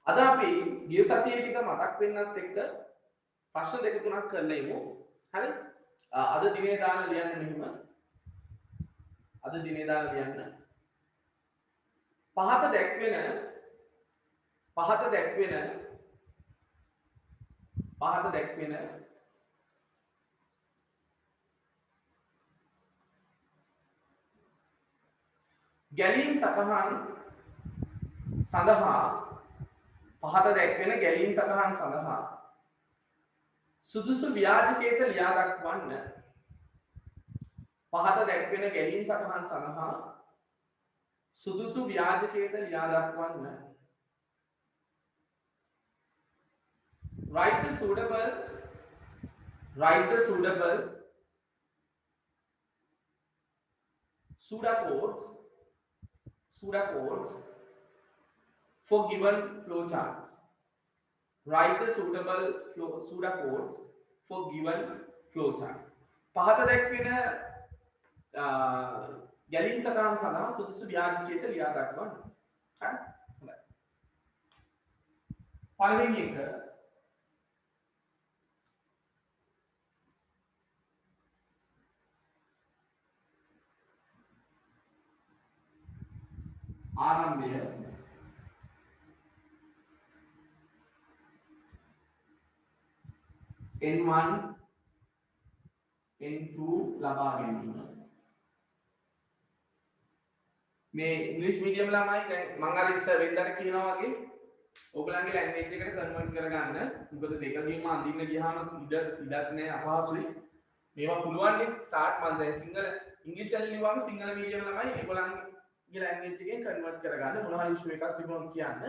අද අපි ගිය සතියේ ටික මතක් වෙන්නත් එක්ක ප්‍රශ්න දෙක තුනක් කරලා ඉමු. හරි? අද දිනේ දාලා ලියන්න මෙහෙම. අද දිනේ දාලා ලියන්න. පහත දැක්වෙන ගැලීම් සටහන් සඳහා සුදුසු ව්‍යාජකයට ලියා දක්වන්න. පහත දැක්වෙන ගැලීම් සටහන් සඳහා සුදුසු ව්‍යාජකයට ලියා දක්වන්න. write the suitable pseudocodes for given flowcharts. Write the suitable pseudocodes for given flowcharts. පහත දැක්වෙන ගැලීම් සටහන් සඳහා සුදුසු ව්‍යාජකයට ලියා දක්වන්න. හරි? හොඳයි. පළවෙනි එක ආරම්භය N1 N2 ලබා ගැනීම. මේ ඉංග්‍රීසි මීඩියම් ළමයි දැන් මම අර ඉස්සර වෙන්දට කියනවා වගේ ඔයගලන්ගේ ලැන්ග්වේජ් එකට කන්වර්ට් කරගන්න. මොකද දෙකකින්ම අඳින්න ගියාම ඉඩක් නෑ අපහසුයි. මේවා පුළුවන් නේ ස්ටාර්ට් මම දැන් සිංහල ඉංග්‍රීසි වලින් ලියවම සිංහල මීඩියම් ළමයි ඒගොල්ලන්ගේ ලැන්ග්වේජ් එකෙන් කන්වර්ට් කරගන්න මොනවා හරි ඉෂුව එකක් තිබුණොත් කියන්න.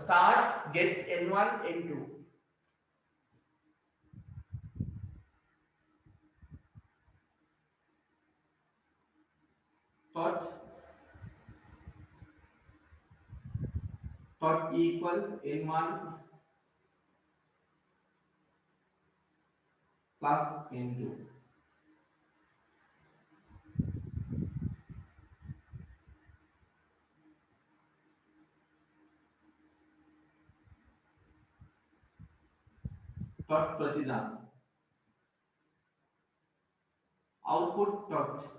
start get N1 N2 dot equals N1 plus N2. dot प्रतिदान output dot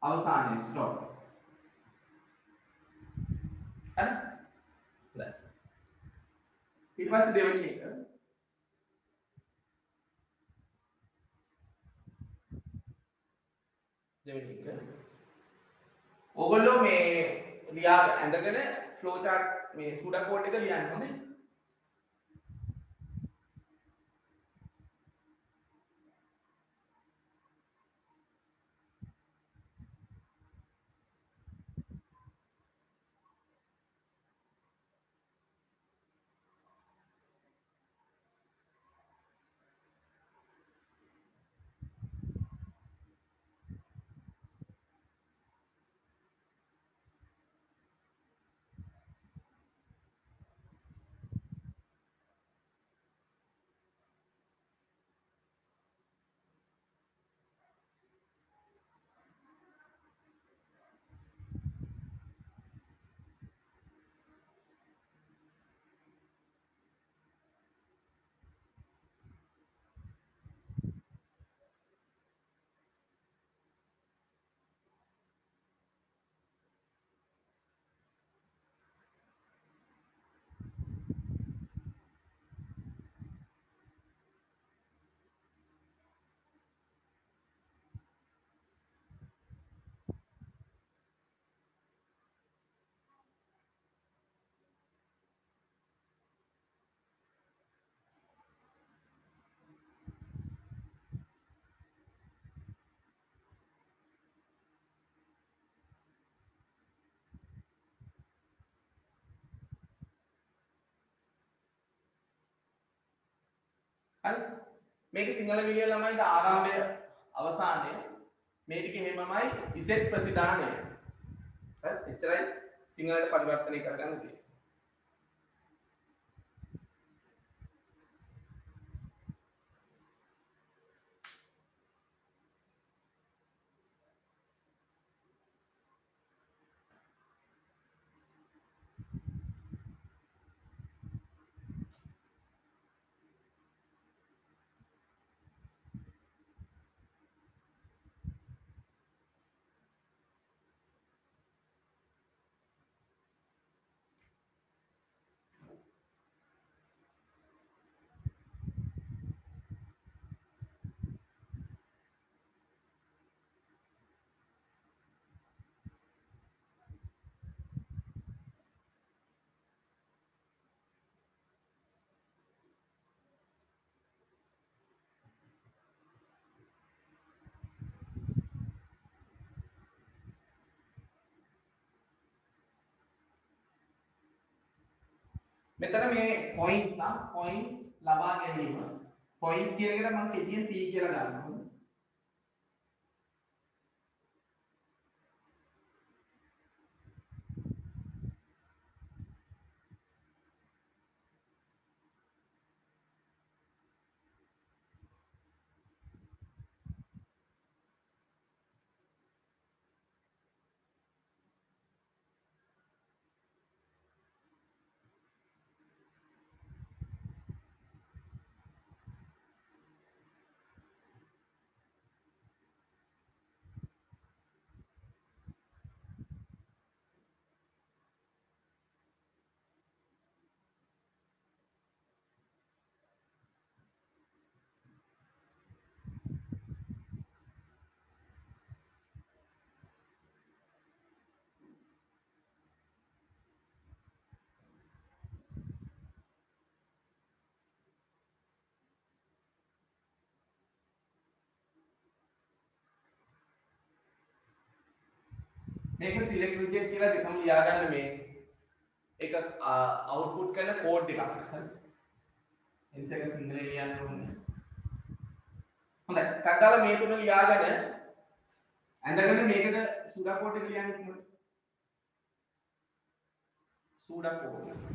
අවසානයේ stop. හරි? ඊට පස්සේ දෙවෙනි එක ඕගොල්ලෝ මේ ලියා ඇඳගෙන ෆ්ලෝ chart මේ සූඩා කෝඩ් එක ලියන්න ඕනේ. හරි මේක සිංහල මීඩියම් ළමයින්ට ආරම්භය අවසානය මේ ටික එහෙමමයි ඉසෙට් ප්‍රතිදානය. හරි එච්චරයි සිංහලට පරිවර්තනය කරගන්න තියෙන්නේ. මෙතන මේ points ලබා ගැනීම points කියන එකට මම කෙටියෙන් p කියලා ගන්නවා. මේක select reject කියලා දෙකම ලියා ගන්න මේ එක output කරන code එකක්. හරි. එන්ස් එක සිංහලෙන් ලියන්න ඕනේ. හොඳයි. කඩලා මේ තුන ලියාගෙන ඇඳගෙන මේකට සුඩා කෝඩ් එක ලියන්න ඕනේ. සුඩා කෝඩ්.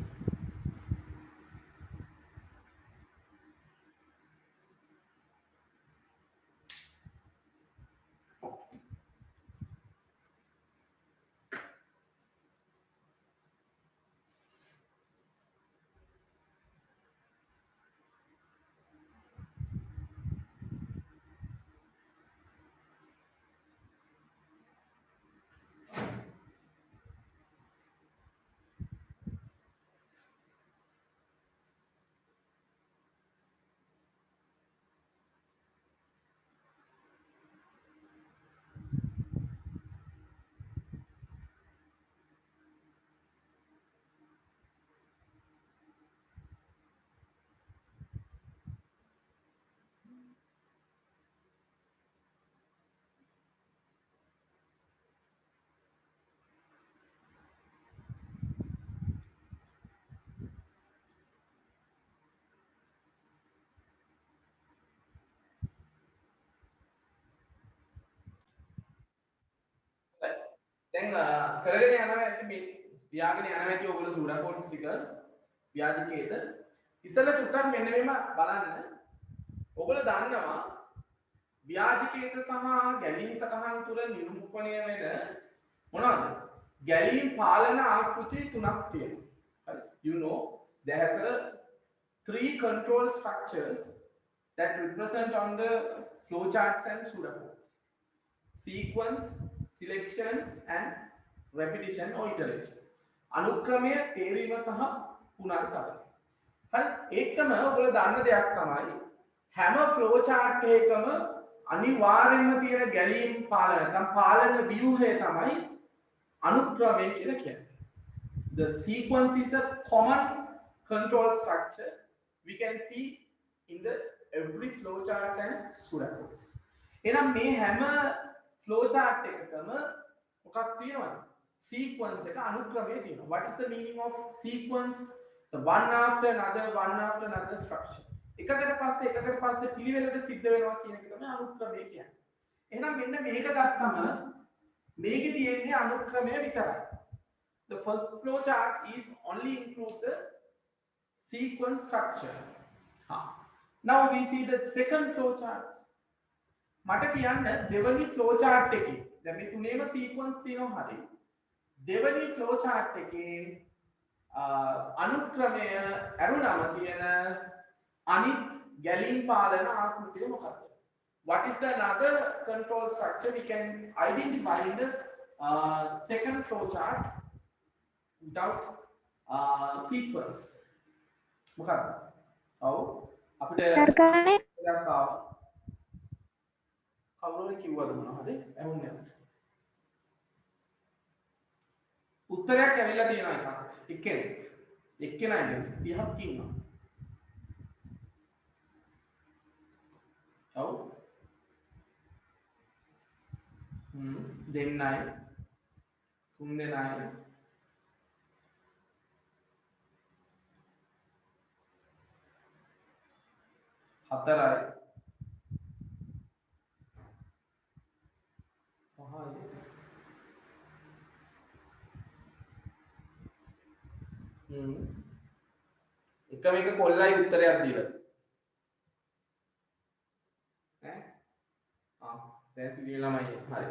දැන් කරගෙන යනවා ඇති මේ ව්‍යාකරණ යනවා ඇති ඔයගොල්ලෝ සූඩා කෝඩ්ස් ටික ව්‍යාජකේත ඉස්සෙල්ලා චුට්ටක් මෙන්න මෙහෙම බලන්න. ඔයගොල්ලෝ දන්නවා ව්‍යාජකේත සහ ගැලීම් සටහන් තුල නිරූපණය වෙන මොනවද? ගැලීම් පාලන ආකෘති තුනක් තියෙනවා. හරි. You know there has a three control structures that represent on the flowcharts and pseudocodes. Sequence, selection and repetition or iteration. අනුක්‍රමය, තේරීම සහ පුනරුත්පාදනය. හරි. ඒකම ඔයගොල්ලෝ දන්න දෙයක් තමයි හැම flow chart එකකම අනිවාර්යයෙන්ම තියෙන ගැලීම් පාලන නැත්නම් පාලන ව්‍යුහය තමයි අනුක්‍රමය කියලා කියන්නේ. The sequence is a common control structure we can see in the every flow charts and pseudocodes. එහෙනම් මේ හැම flow chart එකකම මොකක් තියෙනවද? Sequence එක අනුක්‍රමය තියෙනවා. What is the meaning of sequence? The one after another structure. එකකට පස්සේ පිළිවෙලට සිද්ධ වෙනවා කියන එක තමයි අනුක්‍රමය කියන්නේ. එහෙනම් මෙන්න මේක ගත්තම මේකේ තියෙන්නේ අනුක්‍රමය විතරයි. The first flow chart is only include the sequence structure. Now we see the second flow charts. මට කියන්න දෙවනි flow chart එකේ දැන් මේ තුනේම sequence තියෙනවා හරිය. දෙවනි flow chart එකේ අනුක්‍රමය අරුණම තියෙන අනිත් ගැලීම් පාලන ආකෘතිය මොකක්ද? What is the another control structure we can identify in the second flow chart without sequence? මොකක්ද? ඔව් අපිට සර්කාරනේ එකක් ආවා. කවුරුහරි කිව්වද මොනවද? ඇහුන්නේ නැහැ. උත්තරයක් ඇවිල්ලා තියෙනවා එකක්. එක්කෙනා ඉන්නේ 30ක් ඉන්නවා. ඔව්. දෙන්නයි. තුන් දෙනයි. 4යි 5යි එකම එක කොල්ලයි උත්තරයක් දීලා ඈ දැන් පිළිවෙල ළමයි හරි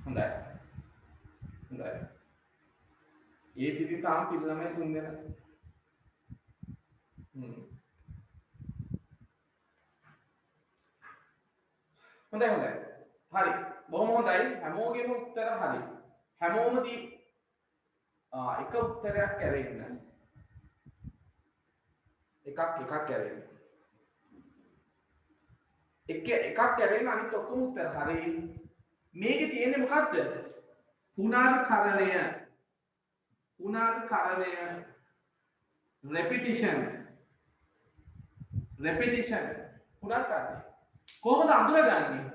හොඳයි හොඳයි ඒ ඉතින් තාම පිළිවෙල ළමයි 3 දෙනා හොඳයි හොඳයි හරි බොහොම හොඳයි හැමෝගෙම උත්තර හරි හැමෝම දී එක උත්තරයක් ඇරෙන්න එකක් ඇරෙන්න එකක් ඇරෙන්න අනිත් ඔක්කොම උත්තර හරි මේකේ තියෙන්නේ මොකක්ද පුනර්කරණය repetition පුනර්කරණය කොහොමද අඳුරගන්නේ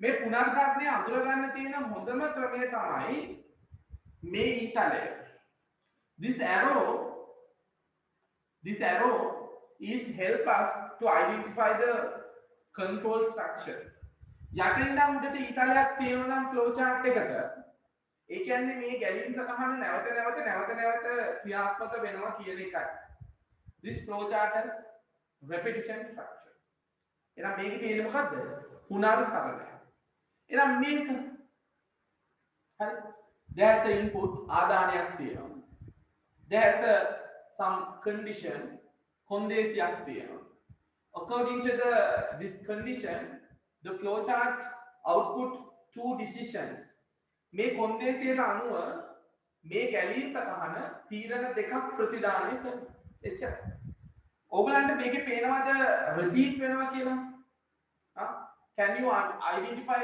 මේ පුනර්කරණය අඳුරගන්න තියෙන හොඳම ක්‍රමය තමයි මේ ඊතලය this arrow is help us to identify the control structure යටින් නම් උඩට ඊතලයක් තියෙනවා නම් flow chart එකක ඒ කියන්නේ මේ ගැලීම් සටහන නැවත ක්‍රියාත්මක වෙනවා කියන එකයි this flow chart has repetition structure එහෙනම් මේකේ තියෙන්නේ මොකද්ද පුනර්කරණය එහෙනම් මේක හරි there's an input ආදානයක් තියෙනවා there's some condition කොන්දේසියක් තියෙනවා according to this condition the flow chart output two decisions මේ කොන්දේසියට අනුව මේ ගැලීම් සටහන තීරණ දෙකක් ප්‍රතිදානය කරනවා එච්චරයි ඕගලන්ට මේකේ පේනවද රිපීට් වෙනවා කියලා can you identify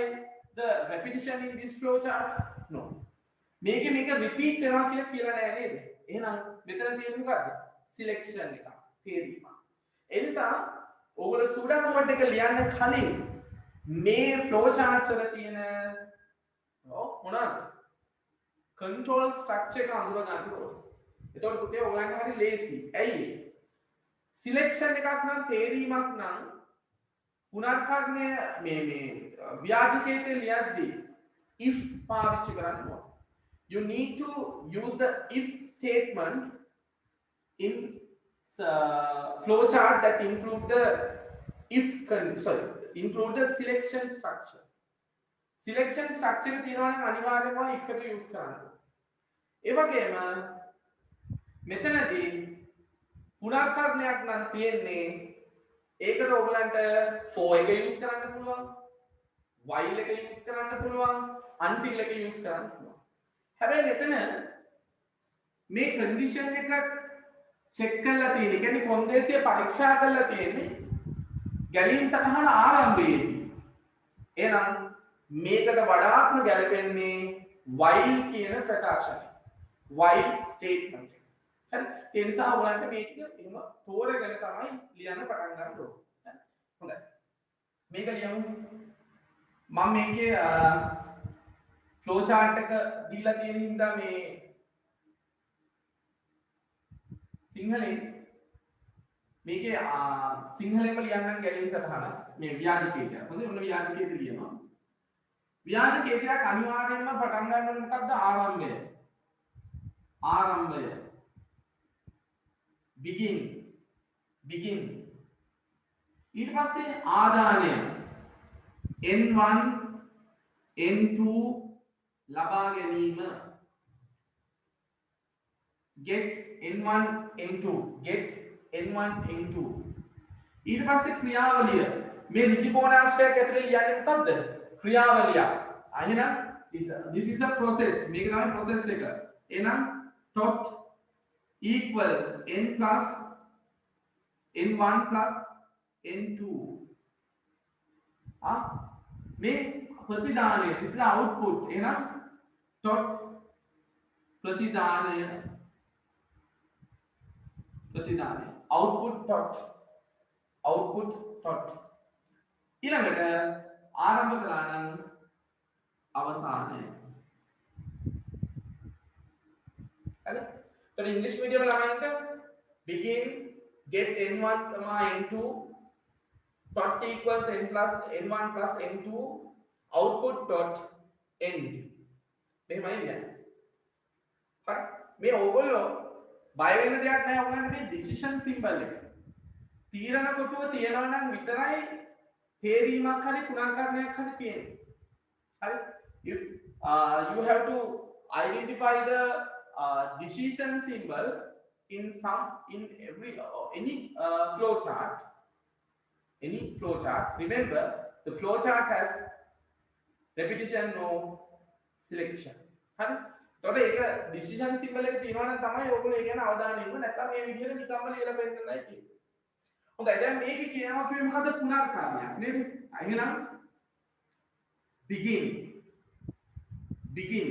the repetition in this flow chart no මේක රිපීට් වෙනවා කියලා නෑ නේද එහෙනම් මෙතන තියෙන්නේ මොකද්ද සිලෙක්ෂන් එක තේරීම ඒ නිසා ඕගොල්ලෝ සූඩා කෝඩ් එක ලියන්න කලින් මේ flow charts වල තියෙන මොනවාද control structure එක අඳුර ගන්න ඕනේ එතකොට පුතේ ඔයගලන්ට හරි ලේසි ඇයි සිලෙක්ෂන් එකක් නම් තේරීමක් නම් පුනර්කරණය මේ ව්‍යාජකයේ ලියද්දී if පාවිච්චි කරන්න ඕනේ you need to use the if statement in flow chart that include the selection structure එක තියෙනවා නම් අනිවාර්යයෙන්ම if එක use කරන්න ඒ වගේම මෙතනදී පුනර්කරණයක් නම් තියෙන්නේ ඒකට ඔයගලන්ට for එක use කරන්න පුළුවන් while එක use කරන්න පුළුවන් until එක use කරන්න පුළුවන් හැබැයි මෙතන මේ condition එක check කරලා තියෙන්නේ කියන්නේ කොන්දේසිය පරීක්ෂා කරලා තියෙන්නේ ගැලීම් සටහන ආරම්භයේදී එහෙනම් මේකට වඩාත්ම ගැලපෙන්නේ while කියන ප්‍රකාශනය while statement හරි ඒ නිසා ඔයගලන්ට මේක එහෙම තෝරගෙන තමයි ලියන්න පටන් ගන්න ඕනේ හොඳයි මේක ලියමු මම මේකේ flow chart එක දීලා තියෙන හින්දා මේ සිංහලෙන් මේකේ සිංහලෙන්ම ලියන්නම් ගැලීම් සටහන මේ ව්‍යාජකේතය හොඳයි ඔන්න ව්‍යාජකේත ලියනවා ව්‍යාජකේතයක් අනිවාර්යයෙන්ම පටන් ගන්න ඕනේ මොකක්ද ආරම්භය begin ඊට පස්සේ ආදානය n1 n2 ලබා ගැනීම get n1 n2 ඊට පස්සේ ක්‍රියාවලිය මේ ඍජුකෝණාශ්‍රයක් ඇතුලේ ලියන්නේ මොකද්ද ක්‍රියාවලිය එහෙනම් this is a process මේක තමයි process එක එහෙනම් tot equals n plus n1 plus n2 මේ ප්‍රතිදානය this is output එහෙනම් tot ප්‍රතිදානය output tot ඊළඟට ආරම්භ කළා නම් අවසානය හරි එතන ඉංග්‍රීසි මීඩියම් ළමයින්ට begin get n1 comma n2 dot equals n plus n1 plus n2 output dot end මෙහෙමයි කියන්නේ හරි මේ ඕගොල්ලෝ බය වෙන දෙයක් නැහැ ඔයගොල්ලන්ට මේ decision symbol එක තීරණ කොටුව තියනවා නම් විතරයි තේරීමක් හරි පුනර්කරණයක් හරි තියෙන්නේ හරි if you have to identify the decision symbol in every any flow chart remember the flow chart has repetition no selection හරි එතකොට ඒක decision symbol එක තියෙනවා නම් තමයි ඔයගොල්ලෝ ඒ ගැන අවධානය යොමු නැත්නම් මේ විදිහට නිකම්ම ලියලා පෙන්නන්නයි තියෙන්නේ හොඳයි දැන් මේකේ කියනවා අපි මොකද පුනර්කරණයක් නේද එහෙනම් begin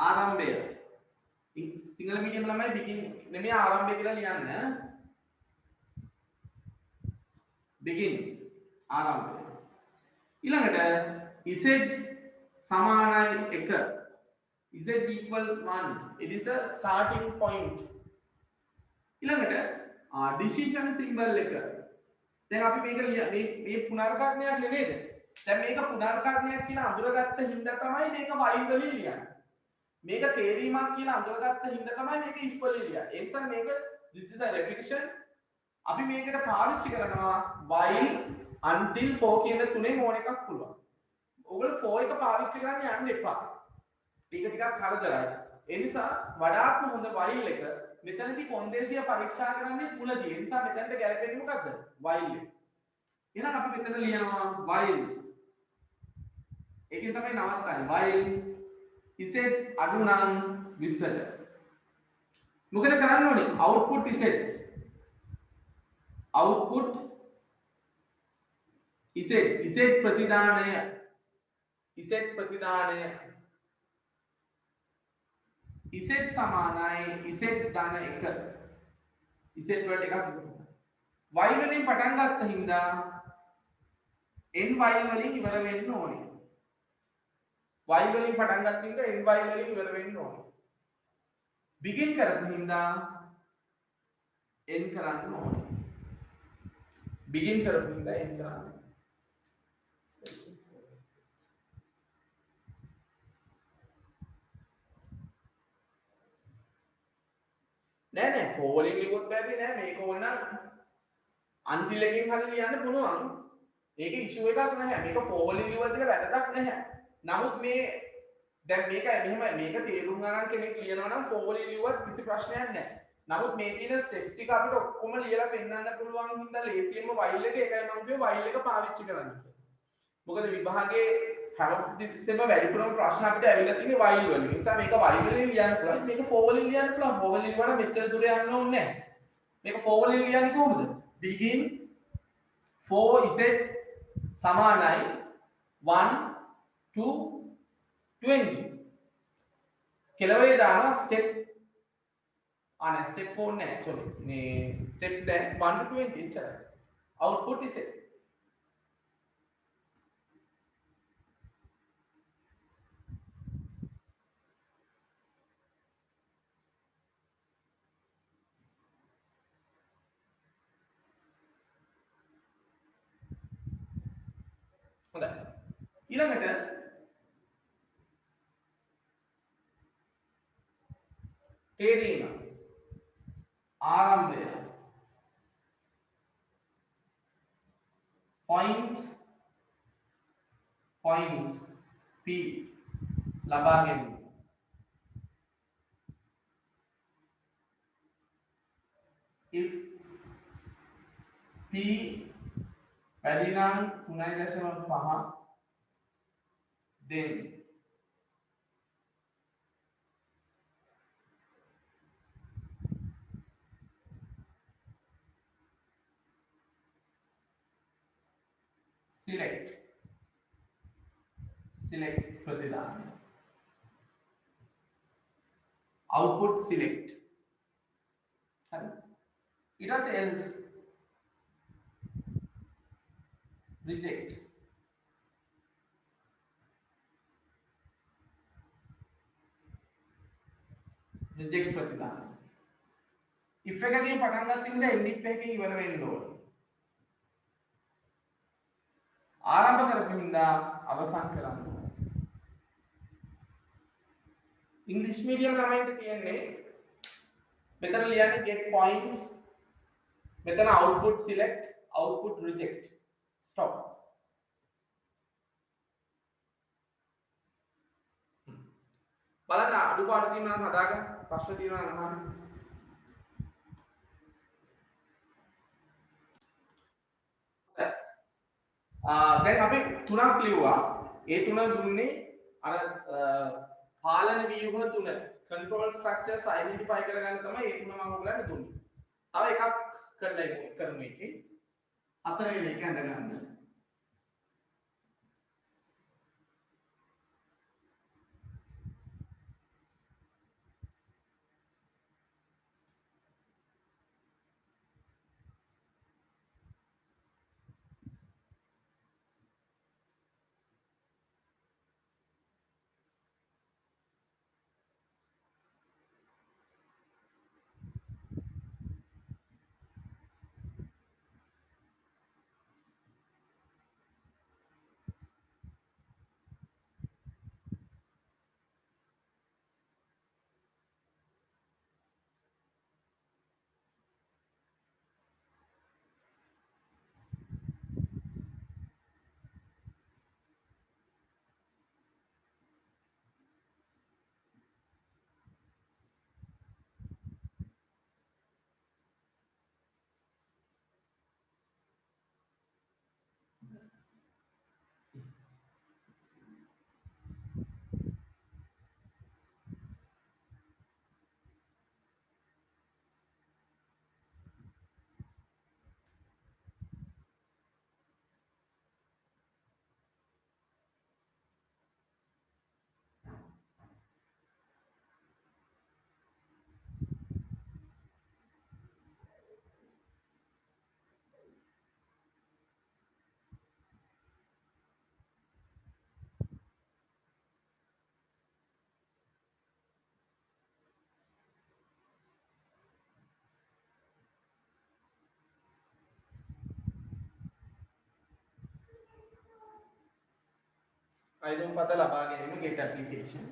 ආරම්භය සිංහල මීඩියම් ළමයි begin නෙමෙයි ආරම්භය කියලා ලියන්න begin ආරම්භය ඊළඟට z සමානයි 1 z equals 1 it is a starting point ඊළඟට decision symbol එක දැන් අපි මේක මේ පුනර්කරණයක් නෙමෙයිද දැන් මේක පුනර්කරණයක් කියලා අඳුරගත්ත හින්දා තමයි මේක while වලින් ලියන්නේ මේක තේරීමක් කියලා අඳුරගත්ත හින්දා තමයි මේක if වලින් ලියන්නේ ඒ නිසා මේක this is a repetition අපි මේකට පාවිච්චි කරනවා while until for කියන තුනෙන් ඕන එකක් පුළුවන් ඔයගොල්ලෝ for එක පාවිච්චි කරන්න යන්න එපා ඒක ටිකක් කරදරයි ඒ නිසා වඩාත්ම හොඳ while එක මෙතනදී කොන්දේසිය පරීක්ෂා කරන්නේ මුලදී ඒ නිසා මෙතනට ගැලපෙන්නේ මොකද්ද while එක එහෙනම් අපි මෙතන ලියනවා while ඒකෙන් තමයි නවත්තන්නේ while z අඩු නම් 20ට මොකද කරන්න ඕනේ output z ප්‍රතිදානය z සමානයි z ධන 1 z වලට එකක් y වලින් පටන් ගත්ත හින්දා n y වලින් ඉවර වෙන්න ඕනේ y වලින් පටන් ගත්ත හින්දා n y වලින් ඉවර වෙන්න ඕනේ begin කරපු හින්දා n කරන්න ඕනේ begin කරපු හින්දා n කරන්න නෑ for වලින් ලියුවොත් බැරි නෑ මේක ඕන නම් until එකෙන් හරි ලියන්න පුළුවන් ඒක ඉෂුව එකක් නැහැ මේක for වලින් ලියුවත් එක වැරදක් නැහැ නමුත් මේ දැන් මේක මෙහෙම මේක තේරුම් ගන්න කෙනෙක් ලියනවා නම් for වලින් ලියුවත් කිසි ප්‍රශ්නයක් නැහැ නමුත් මේ තියෙන ස්ටෙප්ස් ටික අපිට ඔක්කොම ලියලා පෙන්නන්න පුළුවන් හින්දා ලේසියෙන්ම while එක ඒකයි මම කිව්වේ while එක පාවිච්චි කරන්න මොකද විභාගයේ හැමතිස්සෙම වැඩිපුරම ප්‍රශ්න අපිට ඇවිල්ලා තියෙන්නේ while වලින්. ඒ නිසා මේක while වලින් ලියන්න පුළුවන්. මේක for වලින් ලියන්න පුළුවන්. for වලින් ලියවනම් මෙච්චර දුර යන්න ඕනේ නැහැ. මේක for වලින් ලියන්නේ කොහොමද? begin for z සමානයි 1 to 20. කෙලවරේ දානවා step step 4 නෑ. sorry. මේ step දැන් 1 to 20 එච්චරයි. output z හොඳයි ඊළඟට තේරීම ආරම්භය points p ලබා ගැනීම if p වැඩි නම් 3.5 then select ප්‍රතිදාන output select හරි ඊට පස්සේ else reject ප්‍රතිදාන if එකකින් පටන් ගන්න ඉඳලා end if එකකින් ඉවර වෙන්න ඕනේ. ආරම්භ කරපු හින්දා අවසන් කරන්න ඕනේ. ඉංග්‍රීසි මීඩියම් ළමයින්ට තියෙන්නේ මෙතන ලියන්නේ get points, මෙතන output select, output reject, stop. බලන්න අඩුපාඩු තියෙනවා නම් හදාගන්න, ප්‍රශ්න තියෙනවා නම් අහන්න. දැන් අපි තුනක් ලියුවා. ඒ තුන දුන්නේ අර පාලන ව්‍යුහ තුන control structures identify කරගන්න තමයි ඒ තුන මම ඔයගලන්ට දුන්නේ. තව එකක් කරලා කරමු එකේ. හතරවෙනි එක අඳගන්න. අයිදුම් පත ලබා ගැනීම get application.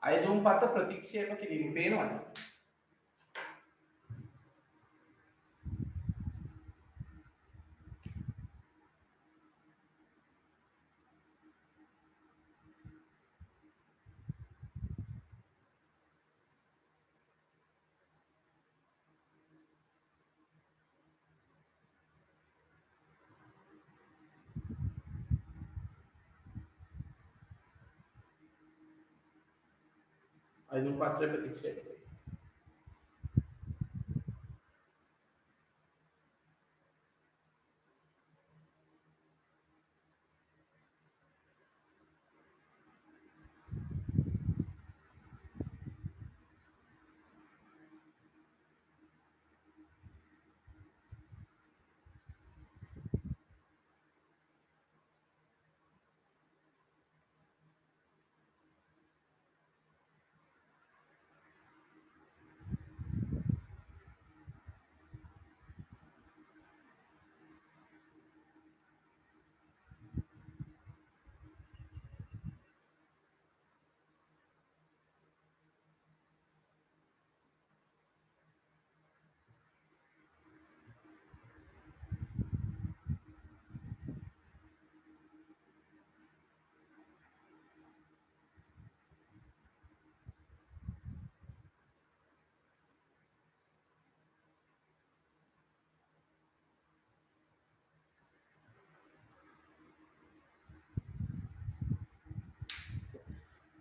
අයිදුම් පත ප්‍රතික්ෂේප කිරීම පේනවද? අයිදුම් පත්‍රය ප්‍රතික්ෂේප කරනවා.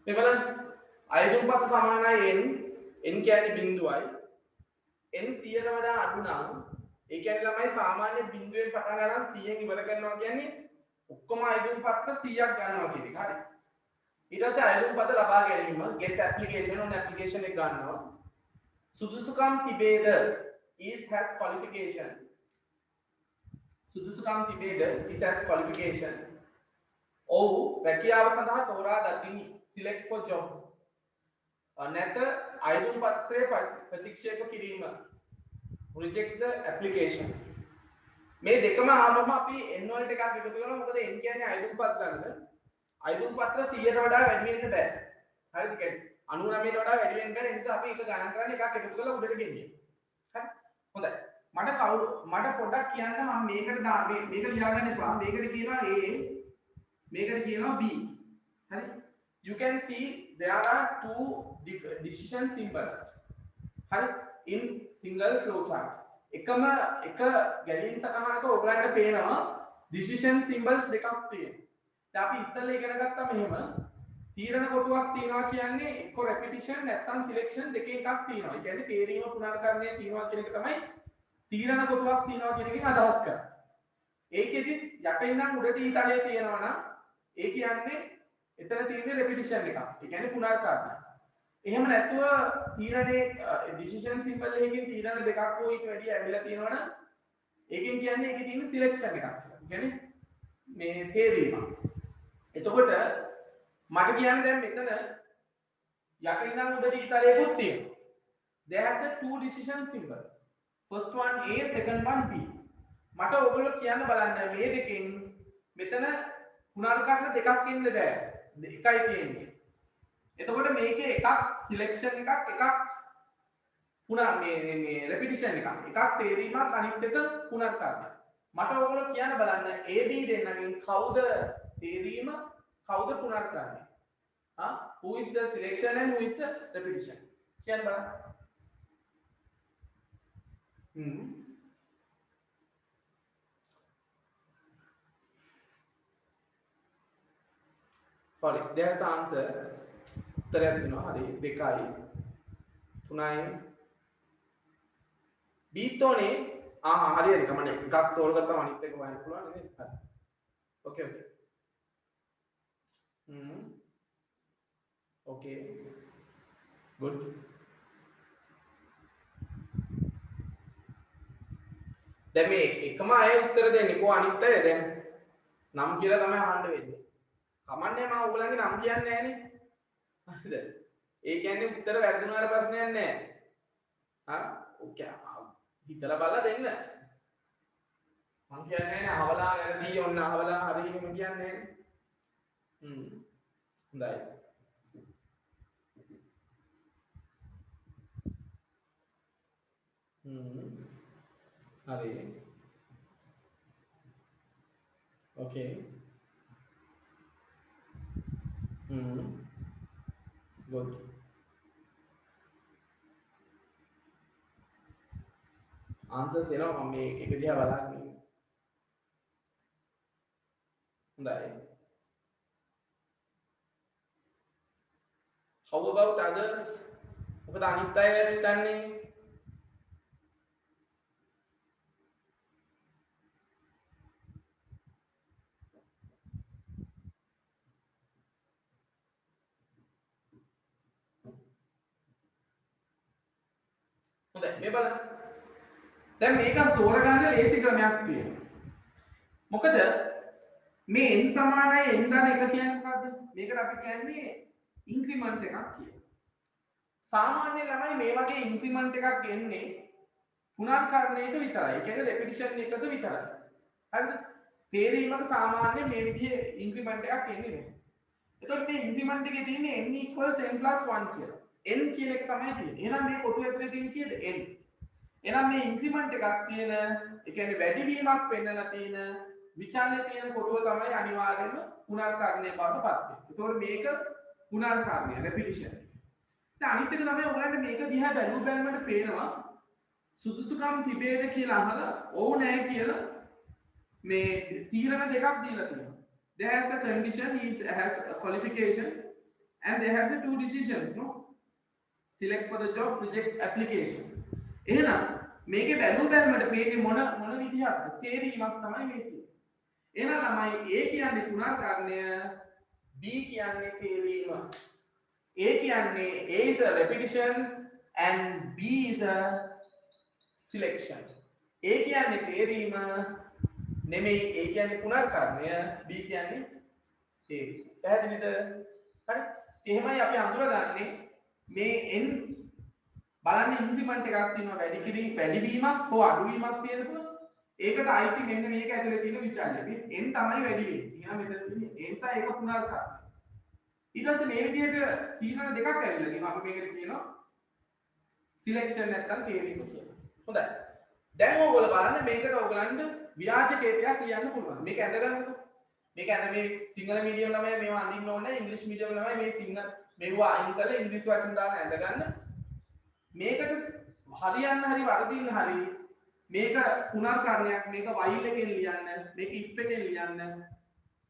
මේ බලන්න අයදුම් පත්‍ර සමානයි n n කියන්නේ බිඳුවයි n 100ට වඩා අඩු නම් ඒ කියන්නේ ළමයි සාමාන්‍ය බිඳුවෙන් පටන් ගන්න 100න් ඉවර කරනවා කියන්නේ ඔක්කොම අයදුම් පත්‍ර 100ක් ගන්නවා කියන එක. හරි. ඊට පස්සේ අයදුම් පත්‍ර ලබා ගැනීම get application on application එක ගන්නවා. සුදුසුකම් තිබේද is has qualification. සුදුසුකම් තිබේද is has qualification. ඔව් රැකියාව සඳහා තෝරා ගතිමි. select for job. නැත අයදුම් පත්‍රය ප්‍රතික්ෂේප කිරීම. reject the application. මේ දෙකම ආවම අපි n වලට එකක් එකතු කරනවා. මොකද n කියන්නේ අයදුම් පත්‍ර ගන්න. අයදුම් පත්‍ර 100ට වඩා වැඩි වෙන්න බෑ. හරිද? කියන්නේ 99ට වඩා වැඩි වෙන්න බෑ. ඒ නිසා අපි එක ගණන් කරන්නේ එකක් එකතු කරලා උඩට ගෙනියන්න. හරි? හොඳයි. මට පොඩ්ඩක් කියන්න මම මේකට මේක ලියාගන්න එපා. මේකට කියනවා A මේකට කියනවා B. හරි? You can see there are two decision symbols. හරි? In single flow chart. එක ගැලීම් සටහනක ඔයගලන්ට පේනවා decision symbols දෙකක් තියෙනවා. දැන් අපි ඉස්සෙල්ලා ඉගෙන ගත්තා මෙහෙම තීරණ කොටුවක් තියෙනවා කියන්නේ එක්ක repetition නැත්නම් selection දෙකෙන් එකක් තියෙනවා. ඒ කියන්නේ තේරීම පුනර්කරණය තියෙනවා කියන එක තමයි තීරණ කොටුවක් තියෙනවා කියන එකෙන් අදහස් කරන්නේ. ඒකෙදි යට ඉඳන් උඩට ඊතලයේ තියෙනවා නම් ඒ කියන්නේ එතන තියෙන repetition එකක්. ඒ කියන්නේ පුනර්කරණය. එහෙම නැතුව තීරණේ decision symbol එකකින් තීරණ දෙකක් හෝ ඊට වැඩි ඇවිල්ලා තියෙනවනම් ඒකෙන් කියන්නේ ඒකේ තියෙන selection එකක් කියලා. ඒ කියන්නේ මේ තේරීම. එතකොට මට කියන්න දැන් මෙතන යට ඉඳන් උඩට ඊතලයකුත් තියෙනවා. There has a two decision symbols. First one A, second one B. මට ඔයගොල්ලෝ කියන්න බලන්න මේ දෙකෙන් මෙතන පුනර්කරණ දෙකක් ඉන්න බෑ. එකයි තියෙන්නේ. එතකොට මේකේ එකක් සිලෙක්ෂන් එකක් මේ repetition එකක් තේරීමක් අනිත් එක පුනර්කරණය. මට ඔයගොල්ලෝ කියන්න බලන්න AB දෙන්නගෙන් කවුද තේරීම කවුද පුනර්කරණය? Who is the selection and who is the repetition? කියන්න බලන්න. Sorry, there's answer. උත්තරයක් දෙනවා. හරි 2යි 3යි B තෝනේ හරියට කමන්නේ එකක් තෝරගත්තම අනිත් එක හොයන්න පුළුවන් නේද? හරි. Okay. Okay. Good. දැන් මේ එකම අය උත්තර දෙන්නේ කො අනිත් අය දැන් නම් කියලා තමයි අහන්න වෙන්නේ. කමන්නේ මම ඔයගලන්ගේ නම් කියන්නේ නැහනේ. හරිද? ඒ කියන්නේ උත්තර වැරදුනාට ප්‍රශ්නයක් නැහැ. ඕකේ. හිතලා බලලා දෙන්න. මම කියන්නේ නැහැ අහවලා වැරදි ඔන්න අහවලා හරි එහෙම කියන්නේ නැහැ. හොඳයි. හරි. Okay. Good. Answers එනවා මම මේ එක දිහා බලන්නේ. හොඳයි. How about others? මොකද අනිත් අය හිතන්නේ? හොඳයි මේ බලන්න. දැන් මේක තෝරගන්න ලේසි ක්‍රමයක් තියෙනවා. මොකද මේ n සමානයි n ධන 1 කියන්නේ මොකද්ද? මේකට අපි කියන්නේ ඉන්ක්‍රිමන්ට් එකක් කියලා. සාමාන්‍ය ළමයි මේ වගේ ඉන්ක්‍රිමන්ට් එකක් එන්නේ පුනර්කරණයක විතරයි. ඒ කියන්නේ repetition එකක විතරයි. හරිද? තේරීමක සාමාන්‍ය මේ විදිහේ ඉන්ක්‍රිමන්ට් එකක් එන්නේ නැහැ. එතකොට මේ ඉන්ක්‍රිමන්ට් එකේ තියෙන්නේ n = n + 1 කියලා. n කියන එක තමයි තියෙන්නේ. එහෙනම් මේ කොටුව ඇතුලේ තියෙන කීයද? n. එහෙනම් මේ ඉන්ක්‍රිමන්ට් එකක් තියෙන, ඒ කියන්නේ වැඩිවීමක් පෙන්නලා තියෙන, විචලනය තියෙන කොටුව තමයි අනිවාර්යයෙන්ම පුනර්කරණය බවට පත් වෙන්නේ. ඒතකොට මේක පුනර්කරණය repetition. දැන් අනිත් එක තමයි ඔයගලන්ට මේක දිහා බැලුවමට පේනවා සුදුසුකම් තිබේද කියලා අහලා ඔව් නැහැ කියලා මේ තීරණ දෙකක් දීලා තියෙනවා. There has a condition, has a qualification and there has a two decisions, no? Select for the job, reject application. එහෙනම් මේකේ බැලු බැලමට මේකේ මොන විදිහක්ද තේරීමක් තමයි මේ තියෙන්නේ. එහෙනම් ළමයි A කියන්නේ පුනර්කරණය, B කියන්නේ තේරීම. A කියන්නේ A is a repetition and B is a selection. A කියන්නේ තේරීම නෙමෙයි, A කියන්නේ පුනර්කරණය, B කියන්නේ තේරීම. පැහැදිලිද? හරි. එහෙමයි අපි අඳුරගන්නේ මේ n බලන්න ඉන්ක්‍රිමන්ට් එකක් තියෙනවා වැඩි වීමක් හෝ අඩු වීමක් තියෙන පුළුවන්. ඒකට අයිති මෙන්න මේක ඇතුලේ තියෙන විචාරය. මේ n තමයි වැඩි වෙන්නේ. එහෙනම් මෙතන තියෙන්නේ n සහ ඒක පුනර්කරණය. ඊට පස්සේ මේ විදිහට තීරණ දෙකක් ඇවිල්ලා තියෙනවා. අපි මේකට කියනවා සිලෙක්ෂන් නැත්නම් තේරීම කියලා. හොඳයි. දැන් ඕගොල්ලෝ බලන්න මේකට ඕගලන්ට ව්‍යාජකේතයක් ලියන්න පුළුවන්. මේක ඇඳගන්නකො. මේක ඇඳ මේ සිංහල මීඩියම් ළමයි මේවා අඳින්න ඕනේ. ඉංග්‍රීසි මීඩියම් ළමයි මේ සිංහල මේවා අයින් කරලා ඉංග්‍රීසි වචන දාලා ඇඳගන්න. මේකට හරියන්න හරි වරදින්න හරි මේක පුනර්කරණයක්, මේක while එකෙන් ලියන්න, මේක if එකෙන් ලියන්න.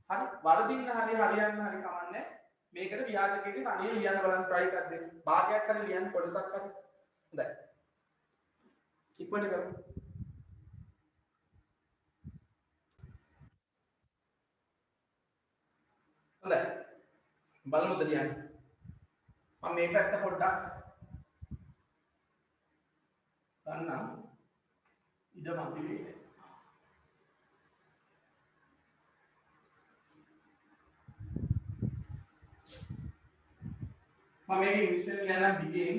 හරි වරදින්න හරි හරියන්න හරි කමන්නේ. මේකට ව්‍යාජකයක තනිය ලියන්න බලන්න try එකක් දෙන්න. භාගයක් හරි ලියන්න කොටසක් හරි. හොඳයි. ඉක්මනට කරමු. හොඳයි. බලමුද ලියන්න. මම මේ පැත්ත පොඩ්ඩක් ගන්නම්. ඉඩම අපිට मैं मिशन लेना begin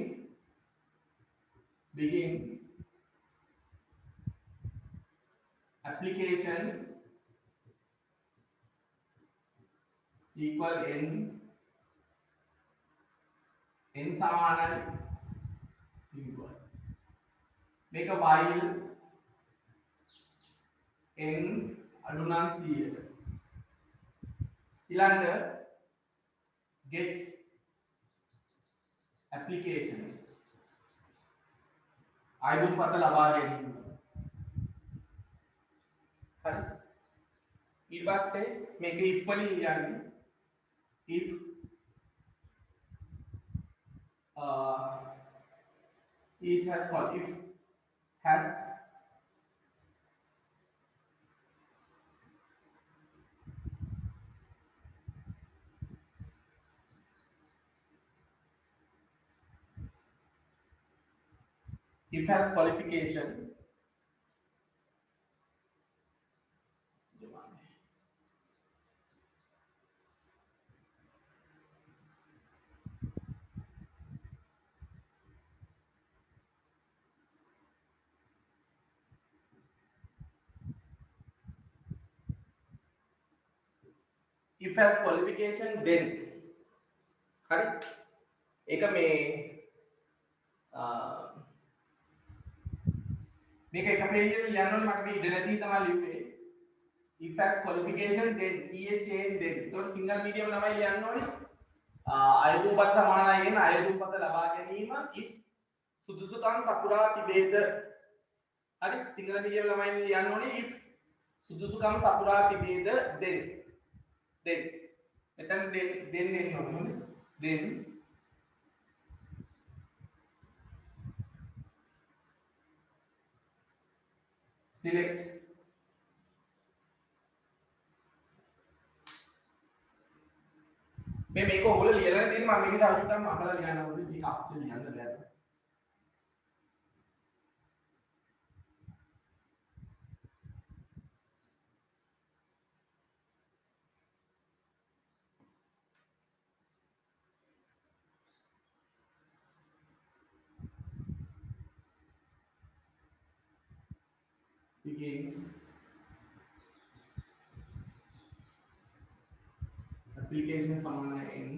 application equal n समान है equal make a while n अडुनान c इलांड get application आयु पता लगा ගැනීම හරි ඊට පස්සේ මේක if වලින් ලියන්නේ if is has called if has if has qualification if has qualification then හරි ඒක මේ මේක එක පේජ් එකේ ලියන්න ඕනේ මට මේ ඉඩ නැති තමයි ලියුවේ if has qualification then EHN then ඒතකොට සිංගල් මීඩියම් ළමයි ලියන්න ඕනේ අයදුම්පත් සමානයි කියන අයදුම්පත ලබා ගැනීම if සුදුසුකම් සපුරා තිබේද හරි සිංගල් මීඩියම් ළමයි ලියන්න ඕනේ if සුදුසුකම් සපුරා තිබේද then මෙතන then එන්න ඕනේ then select මේක ඔයගොල්ලෝ ලියලා තියෙන මම මේක තවදුරටත් අහලා ලියන්න ඕනේ මේක අක්ෂර ලියන්න බෑ begin application සමාන n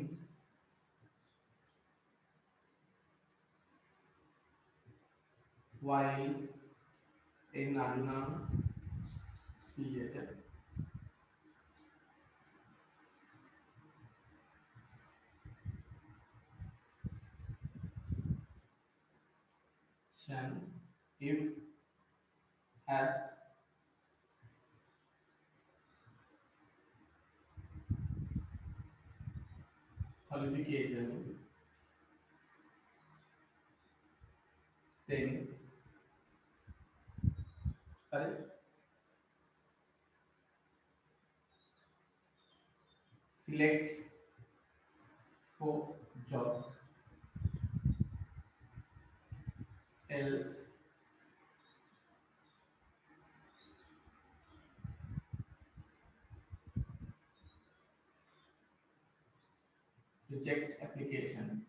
while n අඩු නම් 100ට if has qualification, then select for job, else reject application.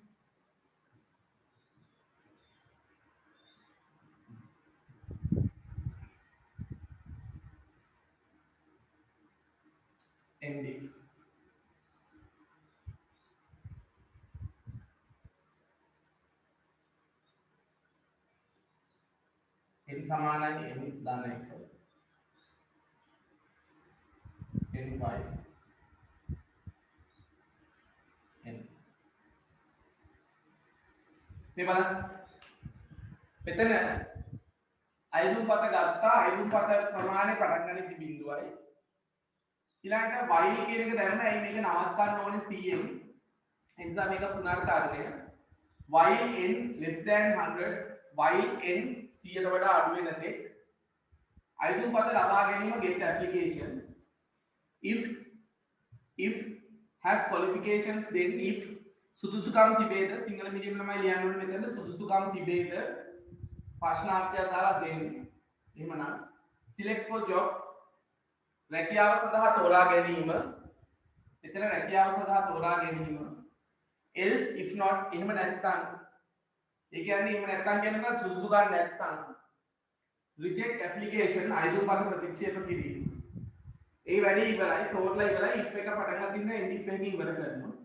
End if. N සමානයි n දාන එක. n y n. මේ බලන්න. මෙතන අයදුම් පත ගත්තා. අයදුම් පත ප්‍රමාණය පටන් ගන්න බිඳුවයි. ඊළඟට y කියන එක දැම්ම. ඇයි මේක නවත්තන්න ඕනේ 100න්. ඒ නිසා මේක පුනර්කාරණය. while n less than 100, while n 100ට වඩා අඩු වෙන තෙක් අයදුම් පත ලබා ගැනීම get application. if has qualifications, then if සුදුසුකම් තිබේද, සිංහල මීඩියම් ළමයි ලියන්න ඕනේ මෙතන සුදුසුකම් තිබේද ප්‍රශ්නාර්ථයක් දාලා දෙන්න. එහෙමනම් select for job රැකියාව සඳහා තෝරා ගැනීම. මෙතන රැකියාව සඳහා තෝරා ගැනීම. else if not, එහෙම නැත්නම් ඒ කියන්නේ එහෙම නැත්නම් කියනකම් සුදුසුකම් නැත්නම් reject application අයදුම් පත ප්‍රතික්ෂේප කිරීම. ඒ වැඩි ඉවරයි, තෝරලා ඉවරයි. if එක පටන් ගන්න end if එකකින් ඉවර කරනවා.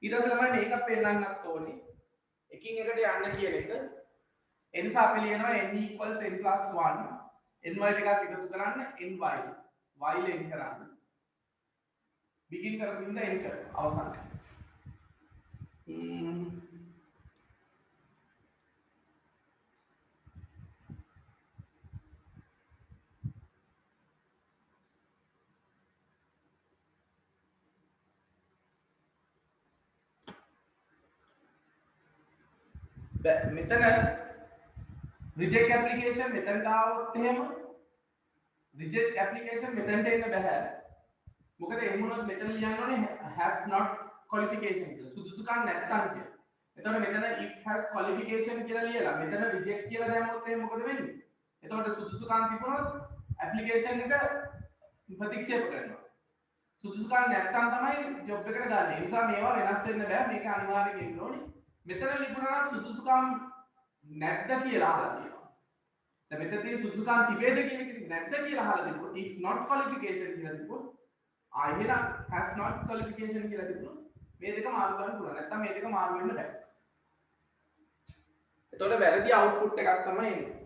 ඊට පස්සේ ළමයි මේක පෙන්නන්නත් ඕනේ. එකින් එකට යන්න කියන එක. ඒ නිසා අපි ලියනවා n equals n plus 1. n වලට එකක් එකතු කරන්න ny. y len කරන්න. begin කරපු ඉඳන් end කරනවා. අවසන් කරනවා. මෙතන reject application මෙතනට ආවොත් එහෙම reject application මෙතනට එන්න බෑ. මොකද එහෙම වුණොත් මෙතන ලියන්න ඕනේ has not qualification කියලා. සුදුසුකම් නැත්තම් කියලා. එතකොට මෙතන if has qualification කියලා ලියලා මෙතන reject කියලා දැම්මොත් එහෙනම් මොකද වෙන්නේ? එතකොට සුදුසුකම් තිබුණොත් application එක ප්‍රතික්ෂේප කරනවා. සුදුසුකම් නැත්තම් තමයි job එකට ගන්න. ඒ නිසා මේවා වෙනස් වෙන්න බෑ. මේක අනිවාර්යයෙන් ඉන්න ඕනේ. මෙතන ලියුණා නම් සුදුසුකම් නැද්ද කියලා අහලා තියෙනවා. දැන් මෙතන තියෙන සුදුසුකම් තිබේද කියන එක නැද්ද කියලා අහලා තිබුණොත් if not qualification කියලා තිබුණොත් ආයෙත් has not qualification කියලා තිබුණොත් මේ දෙක මාරු කරන්න පුළුවන්. නැත්නම් මේ දෙක මාරු වෙන්න බෑ. එතකොට වැරදි output එකක් තමයි එන්නේ.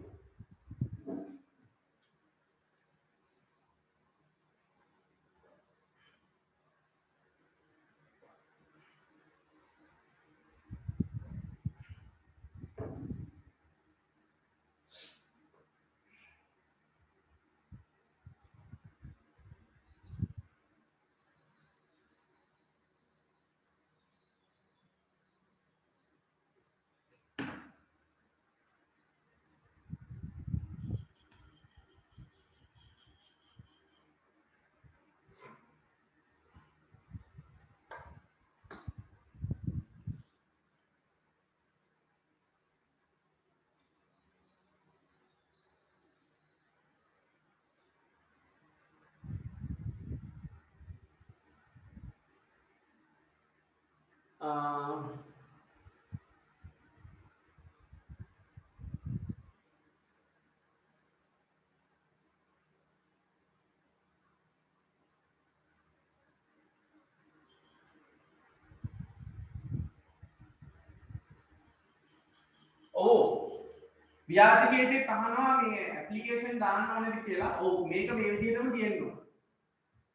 ව්‍යාජකයේදී තහනවා මේ ඇප්ලිකේෂන් දාන්න ඕනේද කියලා. ඔව් මේක මේ විදිහටම තියෙන්න ඕන.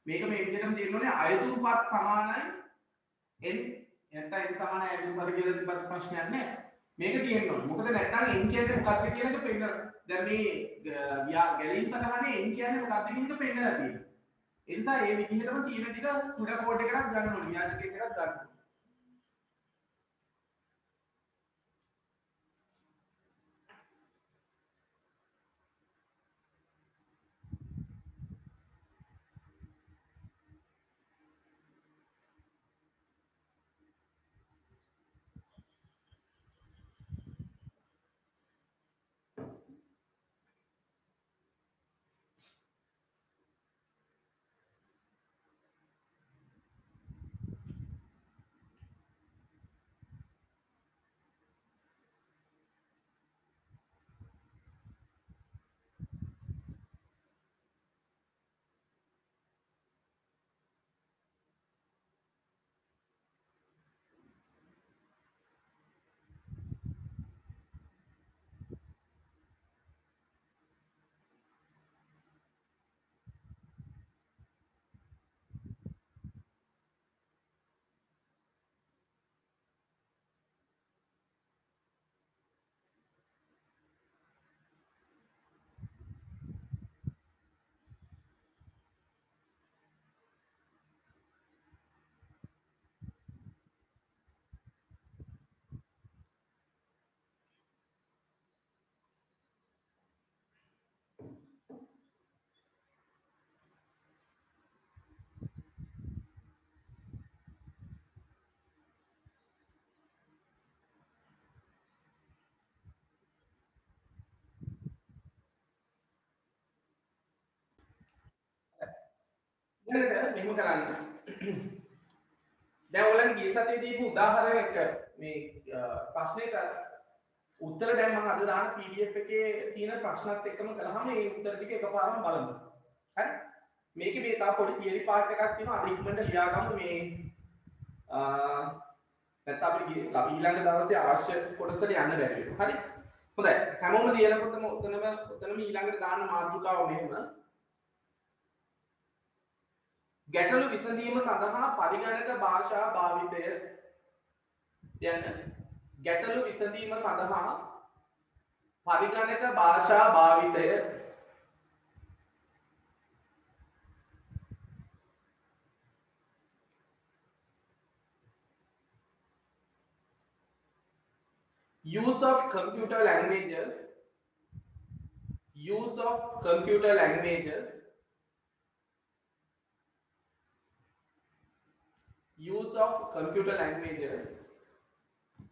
මේක මේ විදිහටම තියෙන්න ඕනේ. අයතුම්පත් සමානයි n නැත්නම් n සමානයි අයතුම්පත් කියලා තිබ්බත් ප්‍රශ්නයක් නැහැ. මේක තියෙන්න ඕනේ. මොකද නැත්නම් n කියන්නේ මොකක්ද කියන එක පෙන්නන. දැන් මේ ගැලීම් සටහනේ n කියන්නේ මොකක්ද කියන එක පෙන්නලා තියෙනවා. ඒ නිසා මේ විදිහටම තියෙන ටික සුඩා කෝඩ් එකකට ගන්න ඕනේ. ව්‍යාජකයකට ගන්න ඕනේ. ඊළඟට මෙහෙම කරන්න. දැන් ඔයගලන් ගිය සතියේ දීපු උදාහරණයක මේ ප්‍රශ්නෙට උත්තර දැන් මම අද දාන PDF එකේ තියෙන ප්‍රශ්නත් එක්කම කරාම මේ උත්තර ටික එකපාරම බලමු. හරි? මේකේ මේ තා පොඩි තියරි පාර්ට් එකක් තියෙනවා. අද ඉක්මනට ලියාගමු මේ නැත්නම් අපි ඊළඟ දවසේ අවශ්‍ය කොටසට යන්න බැරි වෙනවා. හරි? හොඳයි. හැමෝම ලියනකොටම උතනම ඊළඟට දාන්න මාතෘකාව මෙහෙම. ගැටලු විසඳීම සඳහා පරිගණක භාෂා භාවිතය යන ගැටලු විසඳීම සඳහා පරිගණක භාෂා භාවිතය use of computer languages use of computer languages use of computer languages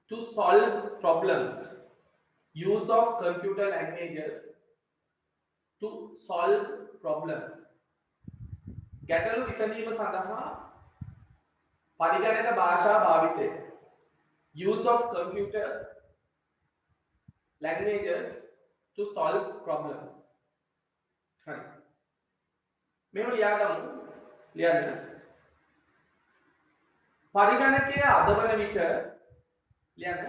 to solve problems use of computer languages to solve problems ගැටලු විසඳීම සඳහා පරිගණක භාෂා භාවිතය use of computer languages to solve problems හරි මෙහෙම ලියාගමු ලියන්න පරිගණකය අදවන විට ලියන්න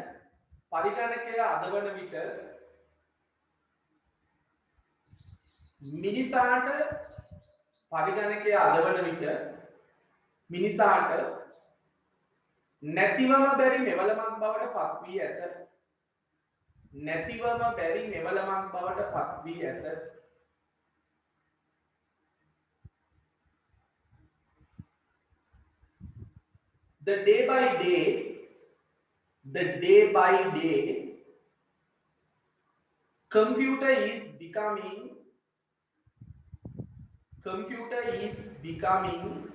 පරිගණකය අදවන විට මිනිසාට පරිගණකය අදවන විට මිනිසාට නැතිවම බැරි මෙවලමක් බවට පත් වී ඇත නැතිවම බැරි මෙවලමක් බවට පත් වී ඇත the day by day computer is becoming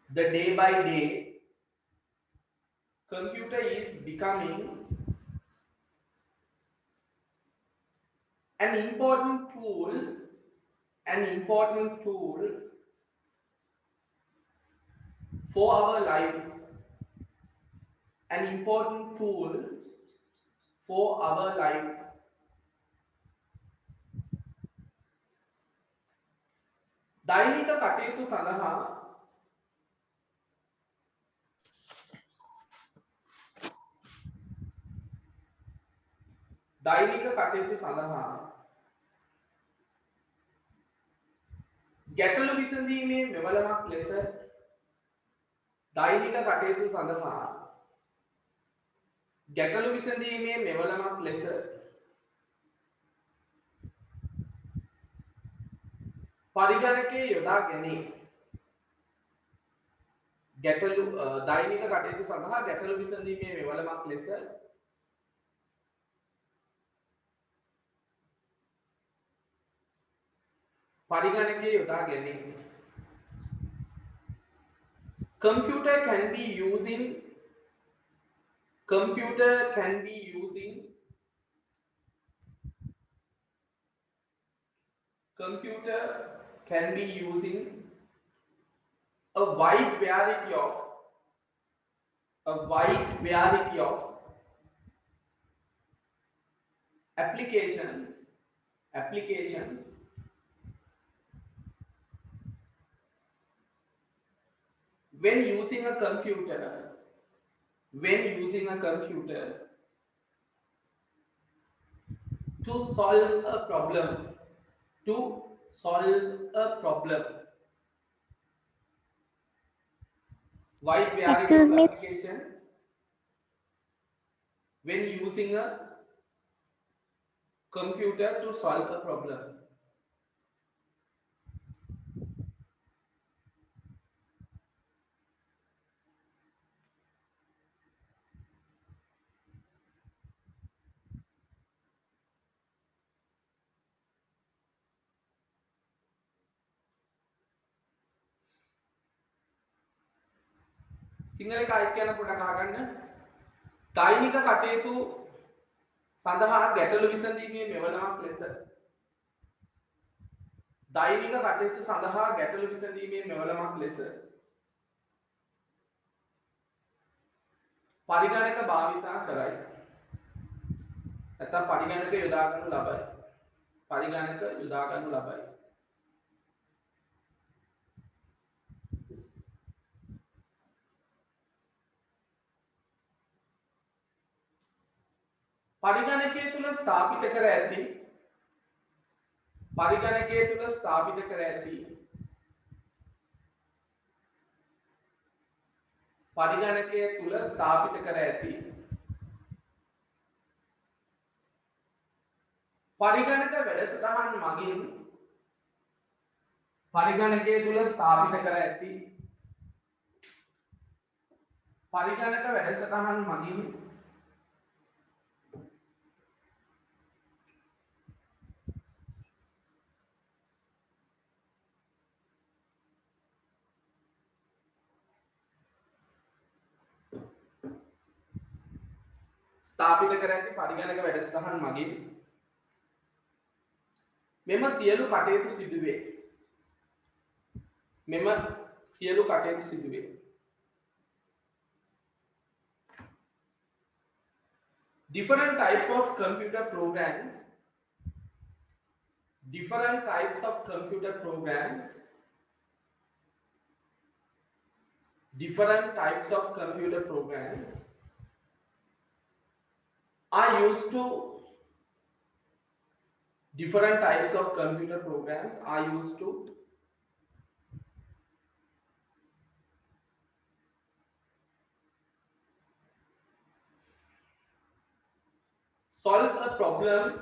the day by day computer is becoming an important tool for our lives an important tool for our lives දෛනික කටයුතු සඳහා ගැටලු විසඳීමේ මෙවලමක් ලෙස දෛනික කටයුතු සඳහා ගැටලු විසඳීමේ මෙවලමක් ලෙස පරිගණකයේ යොදා ගැනීම ගැටලු දෛනික කටයුතු සඳහා ගැටලු විසඳීමේ මෙවලමක් ලෙස පරිගණකයේ යොදා ගැනීම computer can be using a wide variety of applications when using a computer to solve a problem wide variety of application when using a computer to solve a problem Sinhala කායික කියන පොඩක් අහගන්න දෛනික කටයුතු සඳහා ගැටලු විසඳීමේ මෙවලමක් ලෙස දෛනික කටයුතු සඳහා ගැටලු විසඳීමේ මෙවලමක් ලෙස පරිගණක භාවිතා කරයි. නැත්නම් පරිගණක යොදා ගන්නු ලබයි. පරිගණක යොදා ගන්නු ලබයි. පරිගණකය තුල ස්ථාපිත කර ඇති පරිගණකය තුල ස්ථාපිත කර ඇති පරිගණකය තුල ස්ථාපිත කර ඇති පරිගණක වැඩසටහන් මගින් පරිගණකය තුල ස්ථාපිත කර ඇති පරිගණක වැඩසටහන් මගින් ස්ථාපිත කර ඇති පරිගණක වැඩසටහන් මගින් මෙම සියලු කටයුතු සිදුවේ. මෙම සියලු කටයුතු සිදුවේ. Different type of computer programs different types of computer programs different types of computer programs are used to different types of computer programs are used to solve a problem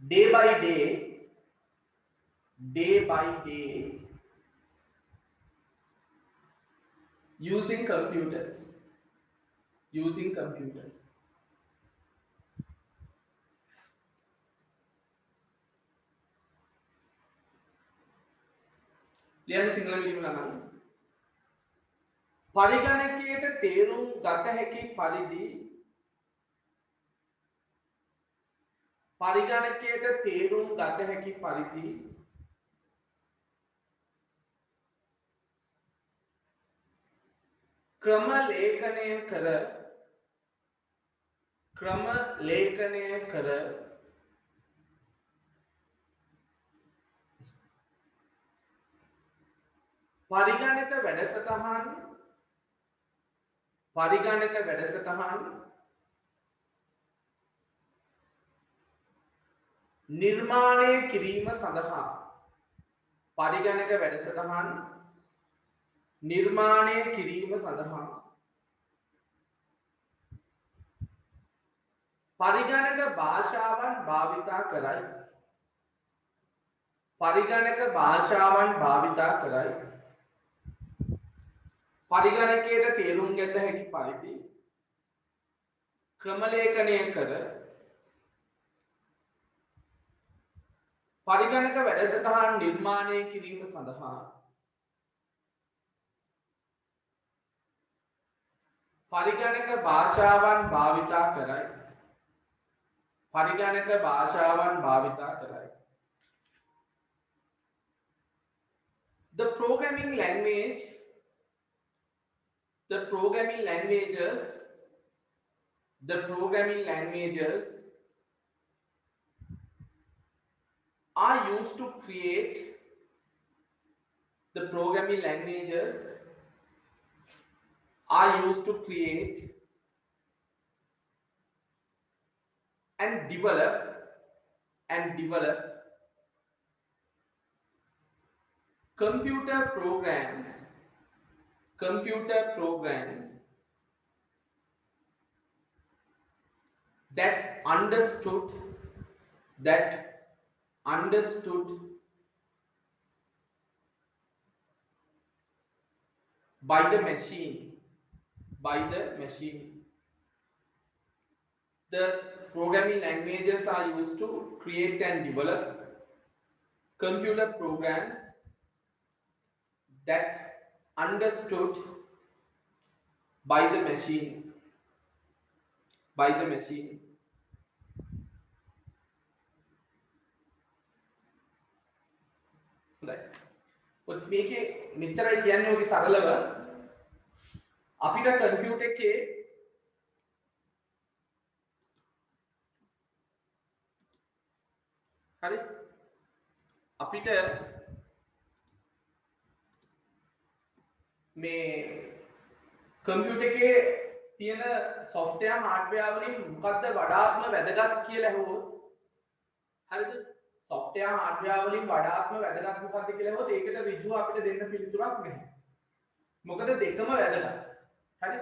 day by day using computers ලියන්න සිංහල ලියන්න ළමයි. පරිගණකයට තේරුම් ගත හැකි පරිදි පරිගණකයට තේරුම් ගත හැකි පරිදි ක්‍රම ලේඛනය කර පරිගණක වැඩසටහන් නිර්මාණය කිරීම සඳහා පරිගණක වැඩසටහන් නිර්මාණය කිරීම සඳහා පරිගණක භාෂාවන් භාවිතා කරයි. පරිගණක භාෂාවන් භාවිතා කරයි. පරිගණකයට තේරුම් ගත හැකි පරිදි ක්‍රම ලේඛනය කර පරිගණක වැඩසටහන් නිර්මාණය කිරීම සඳහා පරිගණක භාෂාවන් භාවිතා කරයි. පරිගණක භාෂාවන් භාවිතා කරයි. The programming languages are used to create and develop computer programs that understood by the machine. The programming languages are used to create and develop computer programs that understood by the machine. by the machine. හොඳයි. මේකේ මෙච්චරයි කියන්නේ ඔගේ සරලව අපිට computer එකේ හරි අපිට මේ කම්පියුටර් එකේ තියෙන software hardware වලින් මොකද්ද වඩාත්ම වැදගත් කියලා අහුවොත් හරිද software hardware වලින් වඩාත්ම වැදගත් මොකද්ද කියලා අහුවොත් ඒකට ඍජුව අපිට දෙන්න පිළිතුරක් නැහැ. මොකද දෙකම වැදගත්. හරි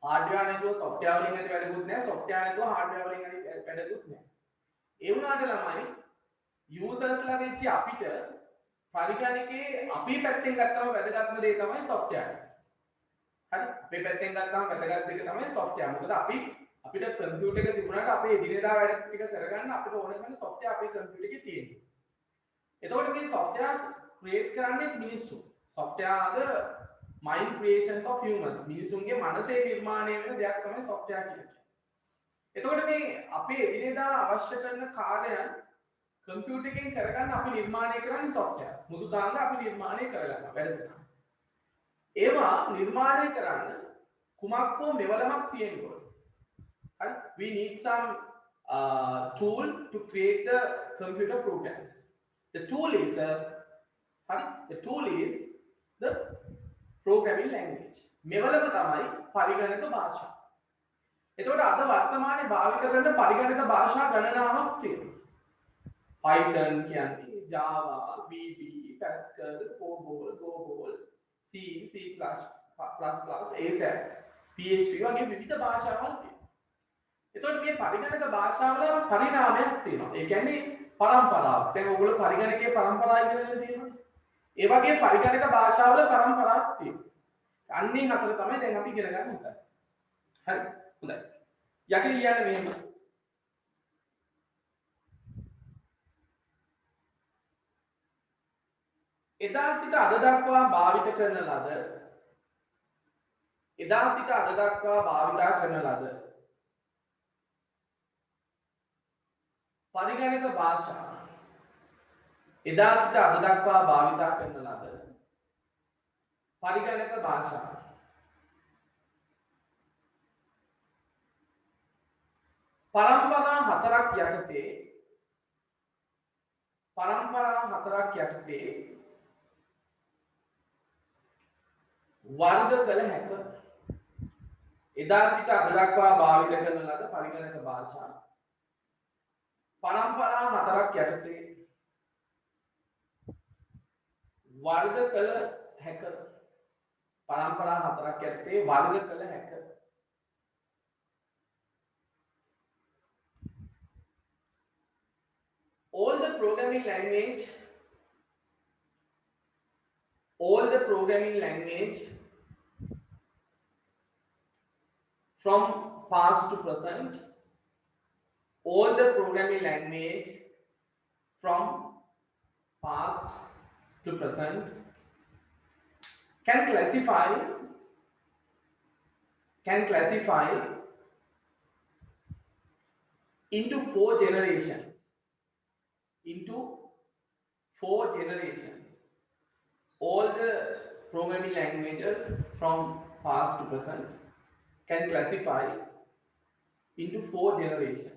hardware නැතුව software වලින් ඇති වැඩකුත් නැහැ software නැතුව hardware වලින් ඇති වැඩකුත් නැහැ. ඒ වුණාට ළමයි users ලා වෙච්ච අපිට පරිගණකයේ අපි පැත්තෙන් ගත්තම වැදගත්ම දේ තමයි software. හරි අපේ පැත්තෙන් ගත්තාම වැදගත් එක තමයි software. මොකද අපිට කම්පියුටර් එක තිබුණාට අපේ එදිනෙදා වැඩ ටික කරගන්න අපිට ඕන කරන software අපේ කම්පියුටර් එකේ තියෙනවා. එතකොට මේ software create කරන්නේ මිනිස්සු. software are the mind creations of humans. මිනිසුන්ගේ මනසේ නිර්මාණය වෙන දෙයක් තමයි software කියන්නේ. එතකොට මේ අපේ එදිනෙදා අවශ්‍ය කරන කාර්යයන් කම්පියුටර් එකෙන් කරගන්න අපි නිර්මාණය කරන්නේ softwares. මුදුතාංග අපි නිර්මාණය කරගන්නවා වැඩසටහන. ඒවා නිර්මාණය කරන්න කුමක් හෝ මෙවලමක් තියෙන්න ඕනේ. හරි we need some tool to create the computer programs. The tool is the programming language. මෙවලම තමයි පරිගණක භාෂා. එතකොට අද වර්තමානයේ භාවිත කරන පරිගණක භාෂා ගණනාවක් තියෙනවා. Python කියන්නේ Java, VB, Pascal, COBOL, C, C++, ASAP, PHP වගේ විවිධ භාෂාවල් තියෙනවා. එතකොට මේ පරිගණක භාෂාවල පරිණාමයක් තියෙනවා. ඒ කියන්නේ පරම්පරාවක්. දැන් ඔයගොල්ලෝ පරිගණකයේ පරම්පරා ඉගෙනගෙන තියෙනවා. ඒ වගේ පරිගණක භාෂාවල පරම්පරාවක් තියෙනවා. අන්නේ හතර තමයි දැන් අපි ඉගෙන ගන්න හදන්නේ. හරි. හොඳයි. යටි ලියන්නේ මෙහෙම. එදා සිට අද දක්වා භාවිත කරන ලද පරිගණක භාෂා පරම්පරා හතරක් යටතේ වර්ග කළ හැක. එදා සිට අද දක්වා භාවිත කරන ලද පරිගණක භාෂා පරම්පරා හතරක් යටතේ වර්ග කළ හැක. All the programming language from past to present, all the programming language from past to present can classify into four generations. All the programming languages from past to present can classify into four generations.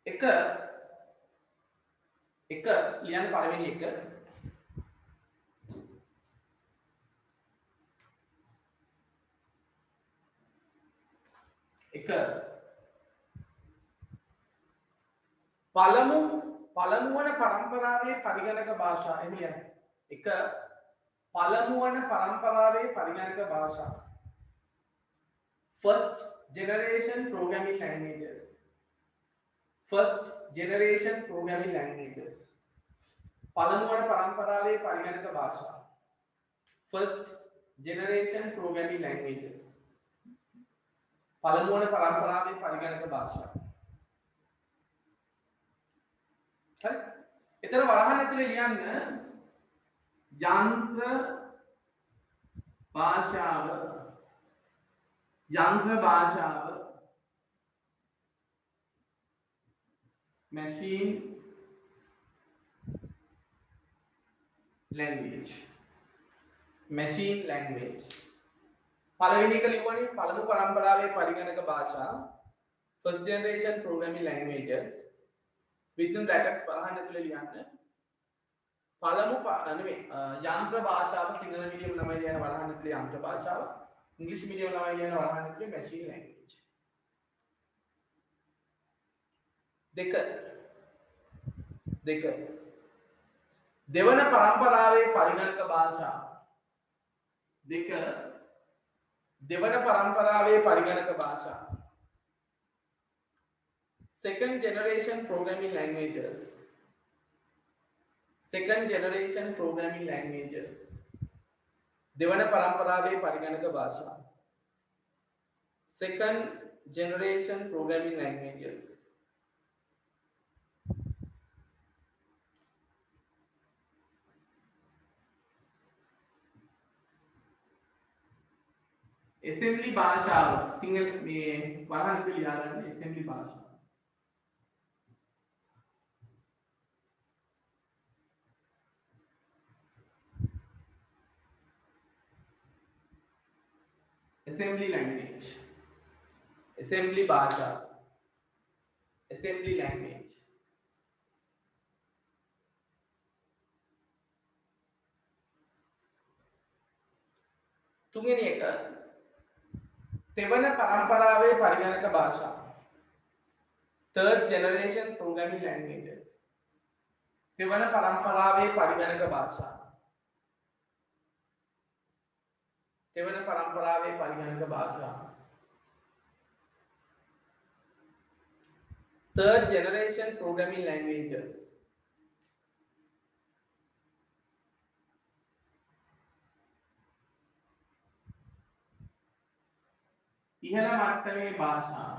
එක ලියන්න පළවෙනි එක පළමු වන පරම්පරාවේ පරිගණක භාෂා එළියන එක පළමු වන පරම්පරාවේ පරිගණක භාෂා first generation programming languages පළමු වන පරම්පරාවේ පරිගණක භාෂා first generation programming languages පළමු වන පරම්පරාවේ පරිගණක භාෂා. හරි. එතන වරහන් ඇතුලේ ලියන්න යන්ත්‍ර භාෂාව machine language පළවෙනි එක ලිව්වනේ පළමු පරම්පරාවේ පරිගණක භාෂා first generation programming languages within brackets වරහන් ඇතුලේ ලියන්න පළමු නෙමෙයි යන්ත්‍ර භාෂාව සිංහල මීඩියම් ළමයි ලියන වරහන් ඇතුලේ යන්ත්‍ර භාෂාව ඉංග්‍රීසි මීඩියම් ළමයි ලියන වරහන් ඇතුලේ machine language දෙක දෙවන පරම්පරාවේ පරිගණක භාෂා second generation programming languages දෙවන පරම්පරාවේ පරිගණක භාෂා second generation programming languages assembly භාෂාව සිංහල මේ වරහන් පිළි ලියා ගන්න assembly භාෂාව assembly language තුන්වෙනි එක තෙවන පරම්පරාවේ පරිගණක භාෂා third generation programming languages තෙවන පරම්පරාවේ පරිගණක භාෂා third generation programming languages ඉහළ මට්ටමේ භාෂා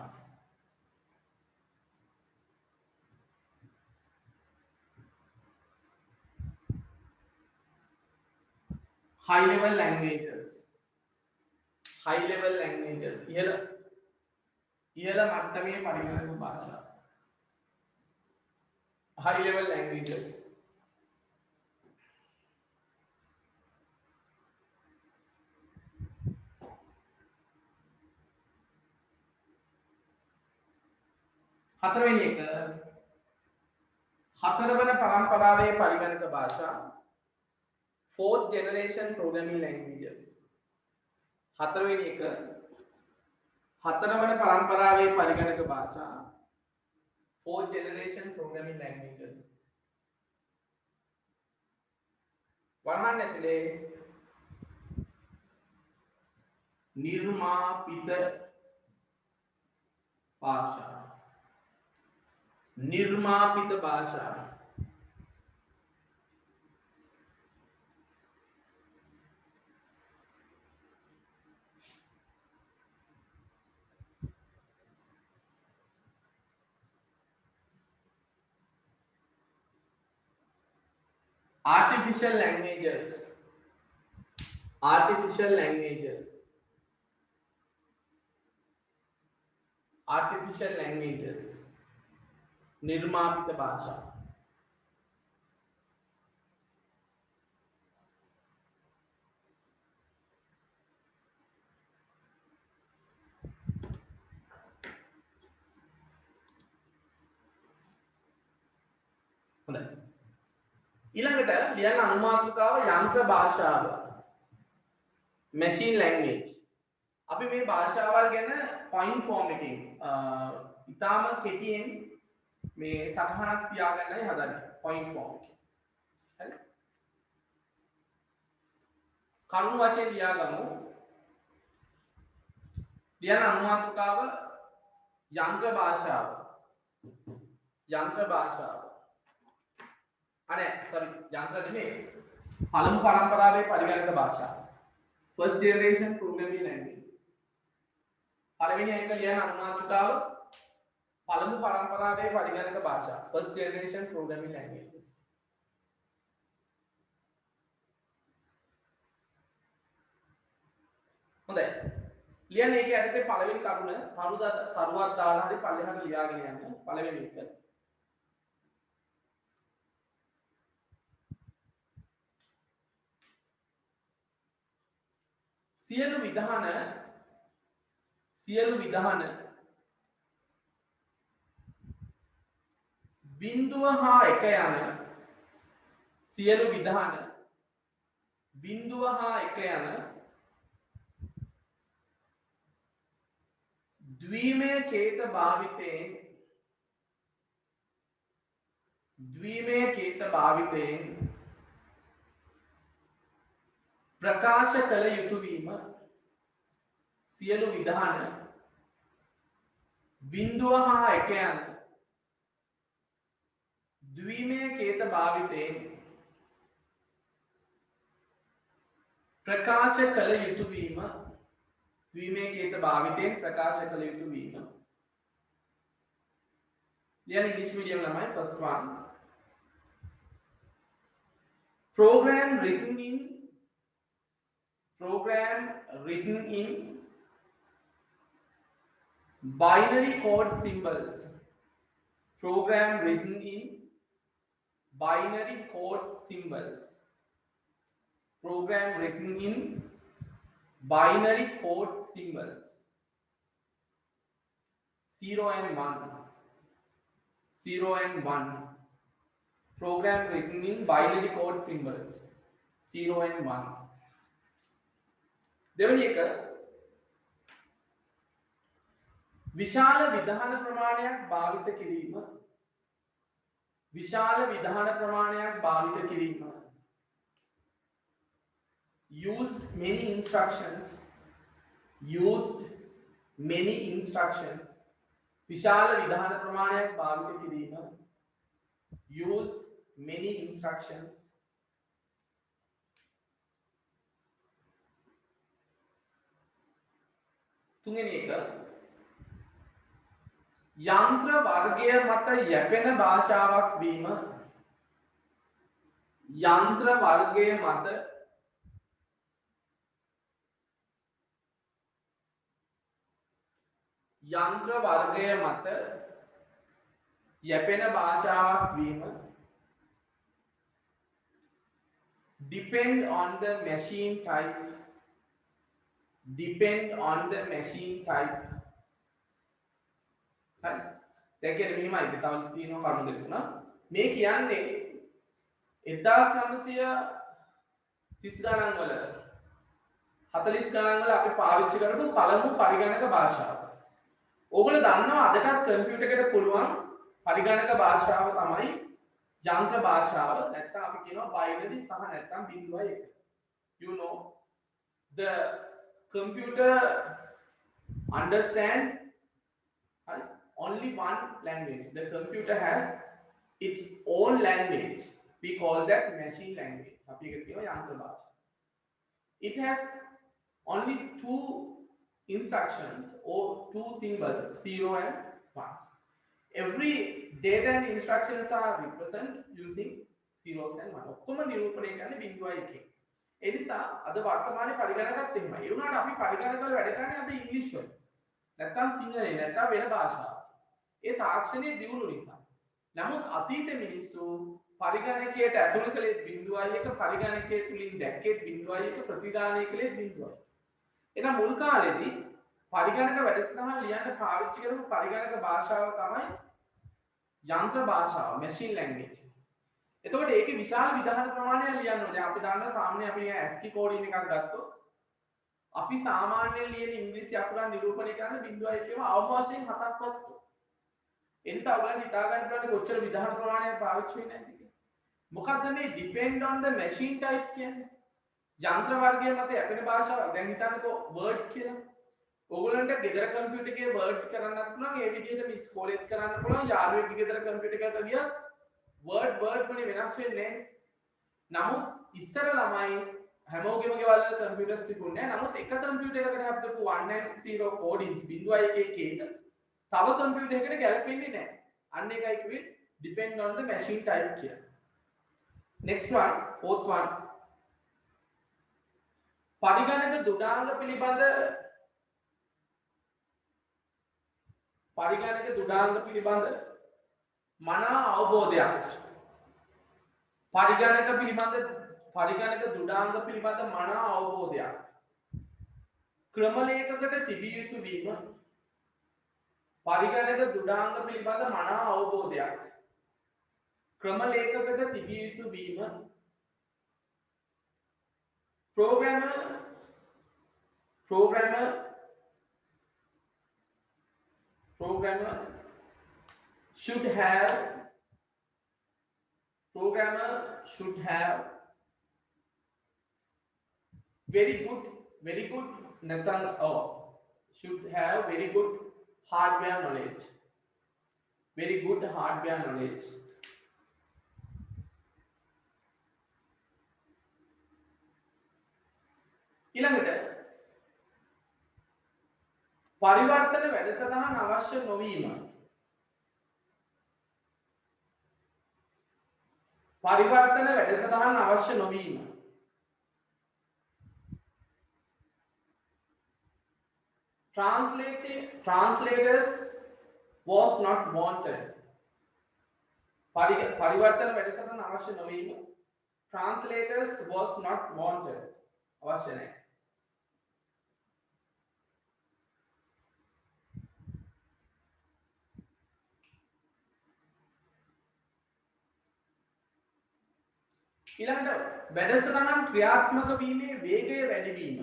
high level languages ඉහළ මට්ටමේ පරිගණක භාෂා high level languages හතරවෙනි එක හතරවන පරම්පරාවේ පරිගණක භාෂා fourth generation programming languages හතරවෙනි එක හතරවන පරම්පරාවේ පරිගණක භාෂා fourth generation programming languages වරහන් ඇතුලේ නිර්මාපිත භාෂා artificial languages निर्मापित भाषा ඊළඟට ලියන්න අනුමාතිකාව යන්ත්‍ර භාෂාව machine language අපි මේ භාෂාවල් ගැන point form එකකින් ඉතාම කෙටියෙන් මේ සටහනක් තියාගන්නයි හදන්නේ point form එකේ හරි කරුණු වශයෙන් ලියාගමු ලියන අනුමාතිකාව යන්ත්‍ර භාෂාව අනේ sorry යන්ත්‍ර නෙමෙයි පළමු පරම්පරාවේ පරිගණක භාෂාව first generation programming language පළවෙනි එක ලියන අනුමාතිකාව පළමු පරම්පරාවේ පරිගණක භාෂා first generation programming languages හොඳයි. ලියන්න ඒකේ ඇත්තේ පළවෙනි කරුණ කරුවක් දාලා හරි පල්ලෙහාට ලියාගෙන යන්න. පළවෙනි එක. සියලු විධාන බිංදුව හා එක යන සියලු විධාන බිංදුව හා එක යන ද්විමය කේත භාවිතයෙන් ප්‍රකාශ කළ යුතු වීම සියලු විධාන බිංදුව හා එක යන ද්විමය කේත භාවිතයෙන් ප්‍රකාශ කළ යුතු වීම ද්විමය කේත භාවිතයෙන් ප්‍රකාශ කළ යුතු වීම. ලියන්න ඉංග්‍රීසි මීඩියම් ළමයි. first one, program written in binary code symbols. Program written in binary code symbols. Program written in binary code symbols. 0 and 1. 0 and 1. Program written in binary code symbols. 0 and 1. දෙවැනි එක විශාල විධාන ප්‍රමාණයක් භාවිත කිරීම. විශාල විධාන ප්‍රමාණයක් භාවිත කිරීම. Used many instructions. විශාල විධාන ප්‍රමාණයක් භාවිත කිරීම. Used many instructions. තුන්වෙනි එක යන්ත්‍ර වර්ගය මත යැපෙන භාෂාවක් වීම. යන්ත්‍ර වර්ගය මත යැපෙන භාෂාවක් වීම. Depend on the machine type. Depend on the machine type. හරි. දැන් කියන්නේ මෙහිමයි තව තියෙනවා කරුණු දෙක තුනක්. මේ කියන්නේ 1930 ගණන් වල 40 ගණන් වල අපි පාවිච්චි කරපු පළමු පරිගණක භාෂාව. ඕගොල්ලෝ දන්නවා අදටත් කම්පියුටර් එකට පුළුවන් පරිගණක භාෂාව තමයි යන්ත්‍ර භාෂාව. නැත්නම් අපි කියනවා බයිනරි සහ නැත්නම් 0 1. You know the computer understand only one language. The computer has its own language. We call that machine language. අපි ඒකට කියනවා යන්ත්‍ර භාෂාව. It has only two instructions or two symbols, 0 and 1. Every data and instructions are represented using zeros and 1. ඔක්කොම නිරූපණය කරන්නේ 0 1. ඒ නිසා අද වර්තමානයේ පරිගණකත් එහෙමයි. ඒ වුණාට අපි පරිගණක වල වැඩ කරන්නේ අද ඉංග්‍රීසි වලින්. නැත්තම් සිංහලෙන් නැත්තම් වෙන භාෂාවක්. ඒ තාක්ෂණයේ දියුණුව නිසා. නමුත් අතීත මිනිස්සු පරිගණකයට ඇතුළු කළේ 0 1, පරිගණකයේ තුලින් දැක්කේ 0 1, ප්‍රතිදානය කළේ 0 1. එහෙනම් මුල් කාලේදී පරිගණක වැඩසටහන් ලියන්න පාවිච්චි කරපු පරිගණක භාෂාව තමයි යන්ත්‍ර භාෂාව, machine language. එතකොට ඒකේ විශාල විධාන ප්‍රමාණයක් ලියන්න ඕනේ. දැන් අපි දන්නවා සාමාන්‍යයෙන් අපි ASCII කෝඩින් එකක් ගත්තොත් අපි සාමාන්‍යයෙන් ලියන ඉංග්‍රීසි අකුරන් නිරූපණය කරන්න 0 1 අවම වශයෙන් 7ක් වත්තු. ඒ නිසා ඔයගොල්ලන් හිතා ගන්න පුළුවන් කොච්චර විධාන ප්‍රමාණයක් පාවිච්චි වෙන්නේ නැද්ද කියලා. මොකද්ද මේ depend on the machine type කියන්නේ? යන්ත්‍ර වර්ගය මත යැපෙන භාෂාවක්. දැන් හිතන්නකෝ word කියලා. ඔයගොල්ලන්ට ගෙදර කම්පියුටර් එකේ වර්ඩ් කරන්නත් පුළුවන් ඒ විදිහට මේ ඉස්කෝලේත් කරන්න පුළුවන් යාළුවෙක්ගේ ගෙදර කම්පියුටර් එකකට ගියත් වර්ඩ් වලින් වෙනස් වෙන්නේ නැහැ. නමුත් ඉස්සර ළමයි හැමෝගෙම ගෙවල් වල කම්පියුටර්ස් තිබුණේ නැහැ. නමුත් එක කම්පියුටර් එකකට හදපු 190 කෝඩින්ස් 0 1 1 තව කම්පියුටර් එකකට ගැලපෙන්නේ නැහැ. අන්න එකයි කිව්වේ depend on the machine type කියලා. next one, fourth one, පරිගණක දුඩාංග පිළිබඳ මනා අවබෝධයක් පරිගණක දුඩාංග පිළිබඳ මනා අවබෝධයක් ක්‍රමලේඛකට තිබිය යුතු වීම පරිගණක දුඩාංග පිළිබඳ මනා අවබෝධයක් ක්‍රමලේඛකට තිබිය යුතු වීම programmer should have very good නැත්නම් should have very good hardware knowledge ඊළඟට පරිවර්තන වැඩසටහන් අවශ්‍ය නොවීම translators was not wanted පරිවර්තන වැඩසටහන අවශ්‍ය නොවීම translators was not wanted අවශ්‍ය නැහැ ඊළඟට වැඩසටහන් ක්‍රියාත්මක වීමේ වේගය වැඩිවීම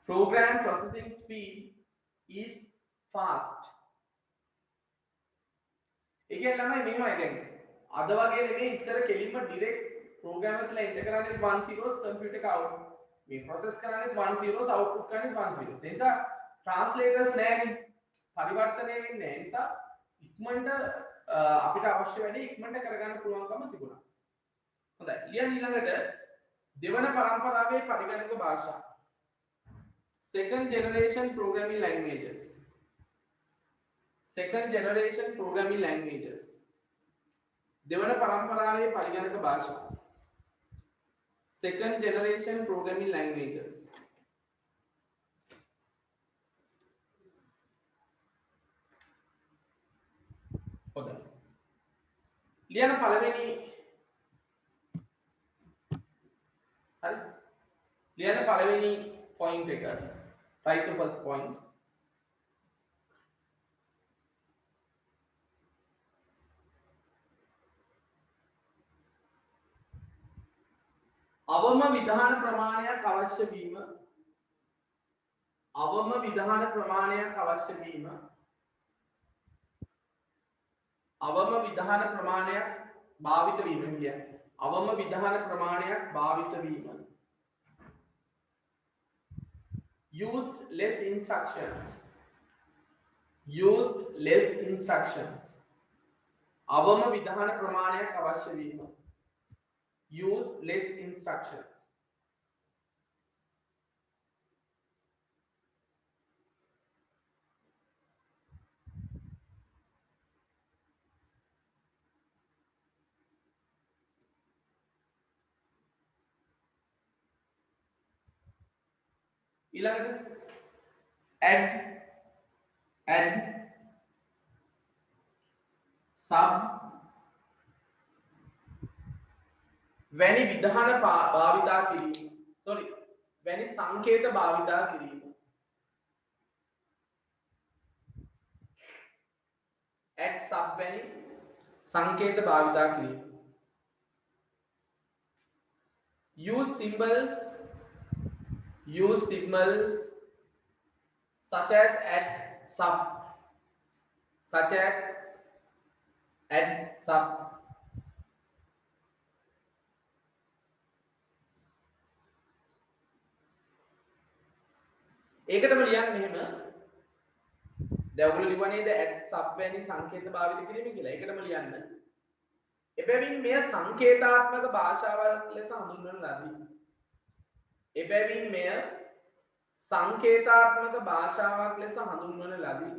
program processing speed is fast ඒ කියන්නේ ළමයි මෙහෙමයි දැන් අද වගේ නෙමෙයි ඉස්සර කෙලින්ම ඩිරෙක්ට් ප්‍රෝග්‍රෑමර්ස්ලා එන්ටර් කරන්නේ 1 zeros කම්පියුටර් එක අවුට් මේ ප්‍රොසෙස් කරන්නේ 1 zeros අවුට්පුට් කරන්නේ 1 zeros ඒ නිසා ට්‍රාන්ස්ලේටර්ස් නැහැනේ පරිවර්තනය වෙන්නේ නැහැ ඒ නිසා ඉක්මනට අපිට අවශ්‍ය වැඩේ ඉක්මනට කරගන්න පුළුවන්කම තිබුණා හොඳයි ලියන්න ඊළඟට දෙවන පරම්පරාවේ පරිගණක භාෂා second generation programming languages දෙවන පරම්පරාවේ පරිගණක භාෂා second generation programming languages හොඳයි ලියන පළවෙනි හරි ලියන පළවෙනි point එක write the first point අවම විධාන ප්‍රමාණයක් අවශ්‍ය වීම භාවිත වීම කියන්නේ අවම විධාන ප්‍රමාණයක් භාවිත වීම used less instructions අවම විධාන ප්‍රමාණයක් අවශ්‍ය වීම use less instructions ඊළඟට add sub වැනි විධාන භාවිතා කිරීම වැනි සංකේත භාවිතා කිරීම add sub වැනි සංකේත භාවිතා කිරීම use symbols such as add sub ඒකටම ලියන්න මෙහෙම දැන් ඔයගොල්ලෝ ලිවන්නේ ද add sub වැනි සංකේත භාවිත කිරීම කියලා. ඒකටම ලියන්න. එබැවින් මෙය සංකේතාත්මක භාෂාවක් ලෙස හඳුන්වන ලදී. එබැවින් මෙය සංකේතාත්මක භාෂාවක් ලෙස හඳුන්වන ලදී.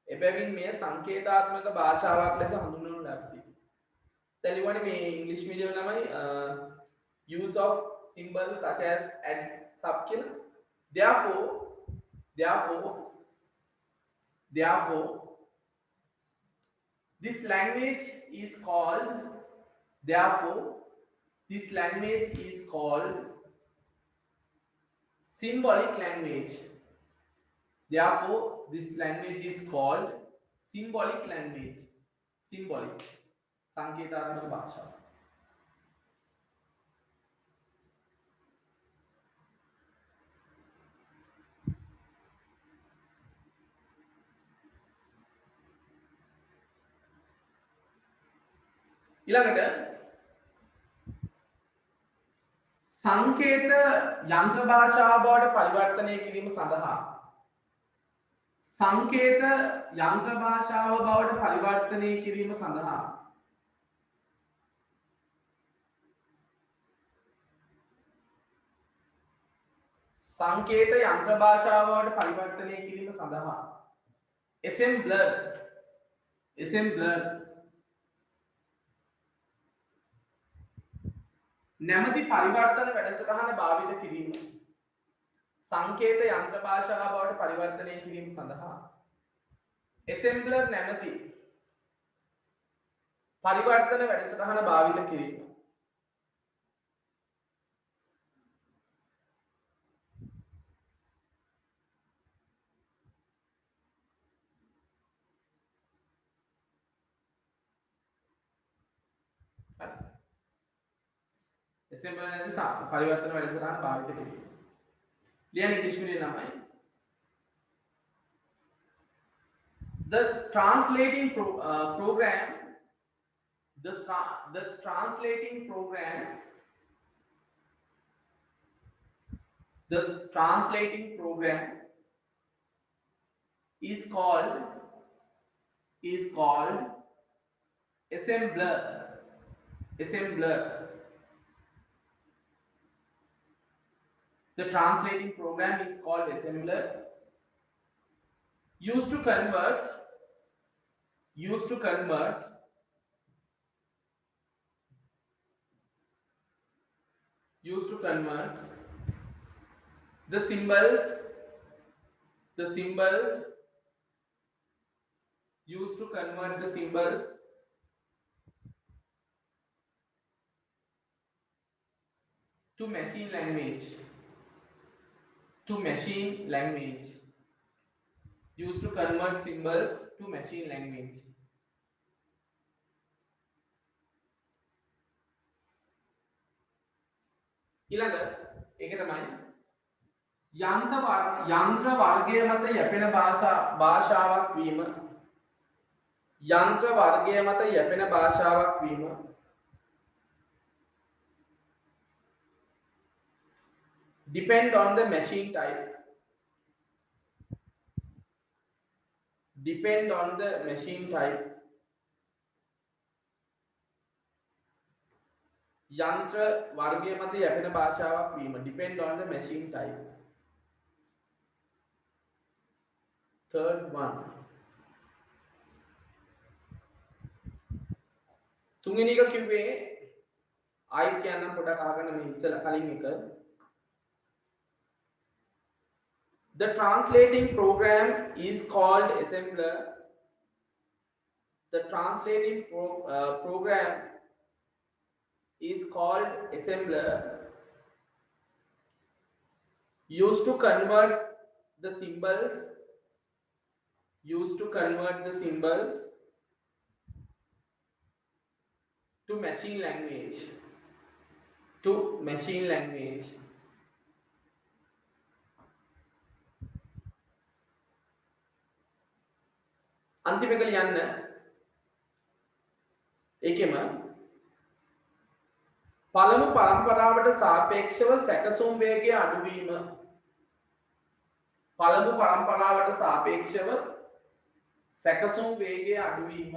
එබැවින් මෙය සංකේතාත්මක භාෂාවක් ලෙස හඳුන්වනු ලබති. දැන් ලියවනේ මේ ඉංග්‍රීසි මීඩියම් ළමයි use of symbols such as add sub කියලා. Therefore this language is called symbolic language. Therefore this language is called symbolic language. Symbolic සංකේතාත්මක භාෂාව. ඊළඟට සංකේත යන්ත්‍ර භාෂාව බවට පරිවර්තනය කිරීම සඳහා සංකේත යන්ත්‍ර භාෂාව බවට පරිවර්තනය කිරීම සඳහා සංකේත යන්ත්‍ර භාෂාව බවට පරිවර්තනය කිරීම සඳහා assembler නැමැති පරිවර්තන වැඩසටහන භාවිත කිරීම සංකේත යන්ත්‍ර භාෂාව බවට පරිවර්තනය කිරීම සඳහා assembler නැමැති පරිවර්තන වැඩසටහන භාවිත කිරීම. assembler නැමැති පරිවර්තන වැඩසටහන භාවිත කිරීම. ලියන ඉංග්‍රීසි මීඩියම් ළමයි the translating program is called assembler. The translating program is called assembler, used to convert the symbols to machine language. Used to convert symbols to machine language. ඊළඟ ඒක තමයි යන්ත්‍ර වර්ගය මත යැපෙන භාෂාවක් වීම. යන්ත්‍ර වර්ගය මත යැපෙන භාෂාවක් වීම. Depend on the machine type. යන්ත්‍ර වර්ගය මත යැපෙන භාෂාවක් වීම. Depend on the machine type. Third one. තුන්වෙනි එක කිව්වේ ආයිත් කියන්න පොඩක් අහගන්න මේ ඉස්සලා කලින් එක. The translating program is called assembler. The translating program is called assembler, used to convert the symbols to machine language. अंतिम එක ලියන්න ඒකෙම පළමු පරම්පරාවට සාපේක්ෂව සැකසුම් වේගය අඩුවීම. පළමු පරම්පරාවට සාපේක්ෂව සැකසුම් වේගය අඩුවීම.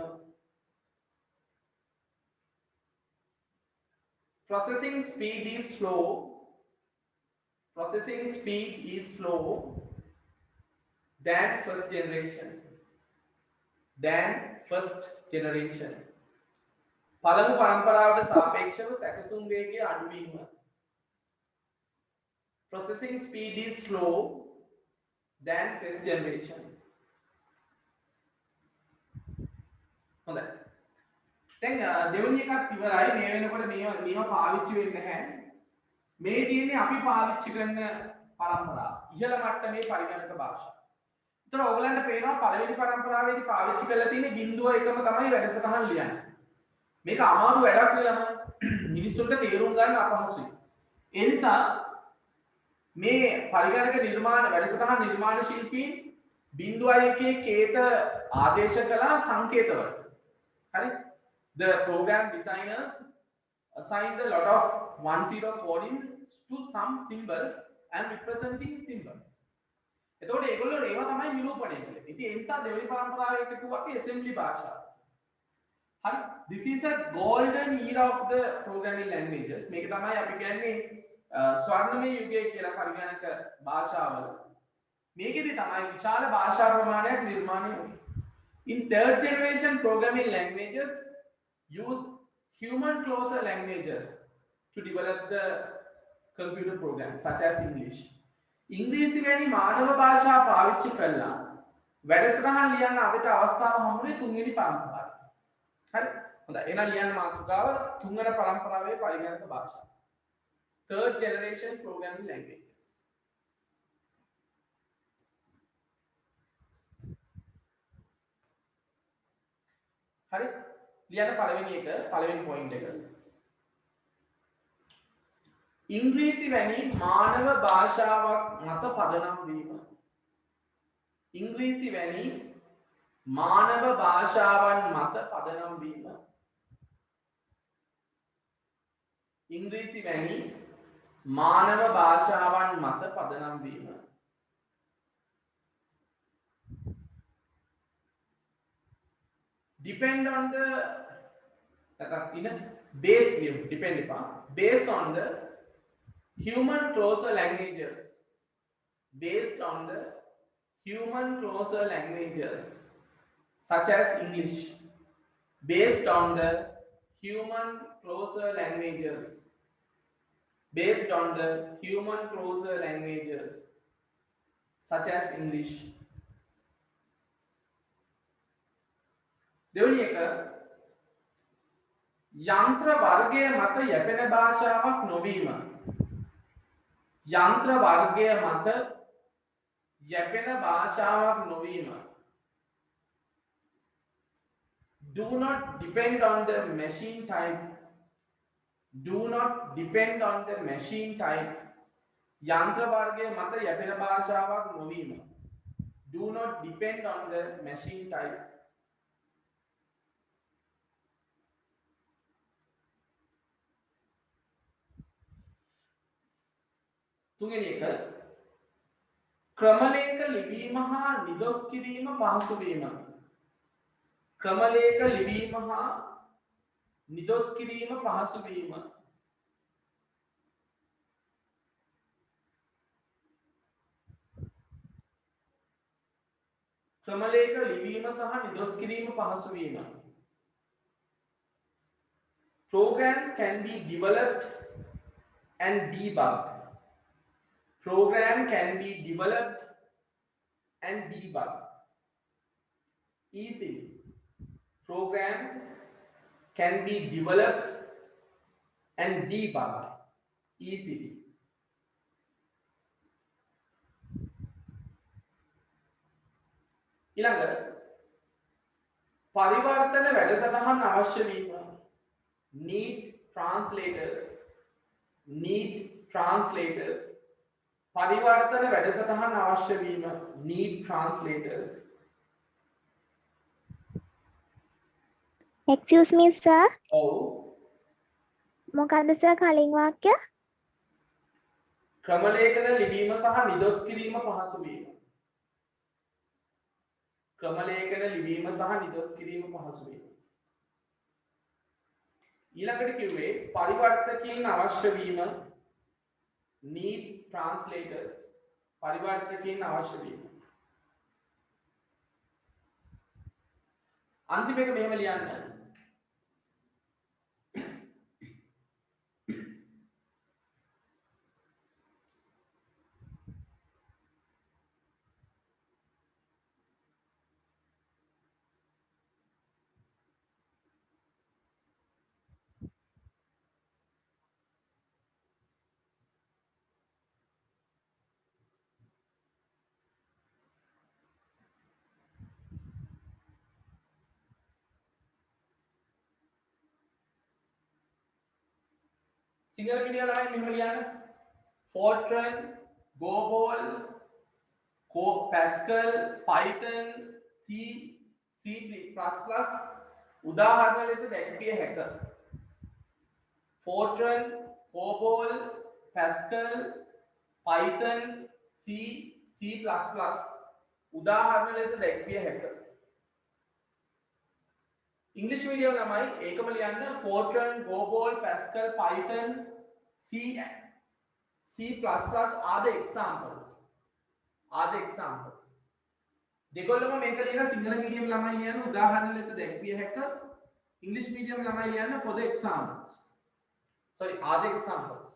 processing speed is slow. Processing speed is slow than first generation. පළමු පරම්පරාවට සාපේක්ෂව සැකසුම් වේගයේ අඩුවීම. Processing speed is slow than first generation. හොඳයි. දැන් දෙවෙනි එකක් ඉවරයි. මේ වෙනකොට මේවා පාවිච්චි වෙන්නේ නැහැ. මේ තියෙන්නේ අපි පාවිච්චි කරන පරම්පරාව. ඉහළ මට්ටමේ පරිගණක භාෂා. ඒතර ඔයගලන්ට පේනවා පළවෙනි පරම්පරාවේදී පාවිච්චි කරලා තියෙන බිඳුව එකම තමයි වැඩසටහන් ලියන්නේ. මේක අමාරු වැඩක් නෙලම මිනිස්සුන්ට තේරුම් ගන්න අපහසුයි. ඒ නිසා මේ පරිගණක නිර්මාණ වැඩසටහන් නිර්මාණ ශිල්පීන් 0.1 කේත ආදේශ කළා සංකේතවලට. හරි? The program designers assigned a lot of 10 coding to some symbols and representing symbols. එතකොට ඒගොල්ලෝ ඒවා තමයි නිරූපණය කළේ. ඉතින් ඒ නිසා දෙවෙනි පරම්පරාවේ එක කිව්වා අපි assembly භාෂාව. හරි? This is a golden era of the programming languages. මේක තමයි අපි කියන්නේ ස්වර්ණමය යුගය කියලා පරිගණක භාෂාවල. මේකෙදි තමයි විශාල භාෂා ප්‍රමාණයක් නිර්මාණය වුනේ. In third generation programming languages use human closer languages to develop the computer programs such as English. ඉංග්‍රීසි වැනි මානව භාෂා පාවිච්චි කරලා වැඩසටහන් ලියන්න අපිට අවස්ථාව හම්බුනේ තුන්වෙනි පරම්පරාවේ. හරි? හොඳයි. එහෙනම් ලියන්න මාතෘකාව තුන්වෙනි පරම්පරාවේ පරිගණක භාෂා. Third generation programming languages. හරි? ලියන්න පළවෙනි පොයින්ට් එක. ඉංග්‍රීසි වැනි මානව භාෂාවක් මත පදනම් වීම. ඉංග්‍රීසි වැනි මානව භාෂාවන් මත පදනම් වීම. ඉංග්‍රීසි වැනි මානව භාෂාවන් මත පදනම් වීම. Depend on the base view, based on the human closer languages, based on the human closer languages such as English, based on the human closer languages, based on the human closer languages such as English. දෙවෙනි එක යන්ත්‍ර වර්ගය මත යැපෙන භාෂාවක් නොවීම. යන්ත්‍ර වර්ගය මත යැපෙන භාෂාවක් නොවීම. Do not depend on the machine type. Do not depend on the machine type. යන්ත්‍ර වර්ගය මත යැපෙන භාෂාවක් නොවීම. Do not depend on the machine type. තුන්වෙනි එක ක්‍රමලේඛ ලිවීම හා නිදොස් කිරීම පහසු වීම. ක්‍රමලේඛ ලිවීම හා නිදොස් කිරීම පහසු වීම. ක්‍රමලේඛ ලිවීම සහ නිදොස් කිරීම පහසු වීම. Programs can be developed and debugged. Program can be developed and debugged easily. Program can be developed and debugged easily. ඊළඟ පරිවර්තන වැඩසටහන් අවශ්‍ය වීම. Need translators. පරිවර්තන වැඩසටහන් අවශ්‍ය වීම. Need translators. Excuse me sir. ඔව්. මොකද්ද sir කලින් වාක්‍ය? ක්‍රමලේඛන ලිවීම සහ නිදොස් කිරීම පහසු වීම. ක්‍රමලේඛන ලිවීම සහ නිදොස් කිරීම පහසු වීම. ඊළඟට කිව්වේ පරිවර්තකයන් අවශ්‍ය වීම need translators පරිවර්තකයන් අවශ්‍ය වීම අන්තිම එක මෙහෙම ලියන්න සිංහල මීඩියම් ළමයි මෙහෙම ලියන්න Fortran, Gobol, Pascal, Python, C, C++ උදාහරණ ලෙස දැක්විය හැක. Fortran, Gobol, Pascal, Python, C, C++ උදාහරණ ලෙස දැක්විය හැක. English medium ළමයි ඒකම ලියන්න Fortran, Gobol, Pascal, Python, C, C++ are the examples. Are the examples. දෙකොල්ලම මේක ලියන සිංහල medium ළමයි ලියන උදාහරණ ලෙස දැක්විය හැක. English medium ළමයි ලියන්න for the examples. Sorry, are the examples.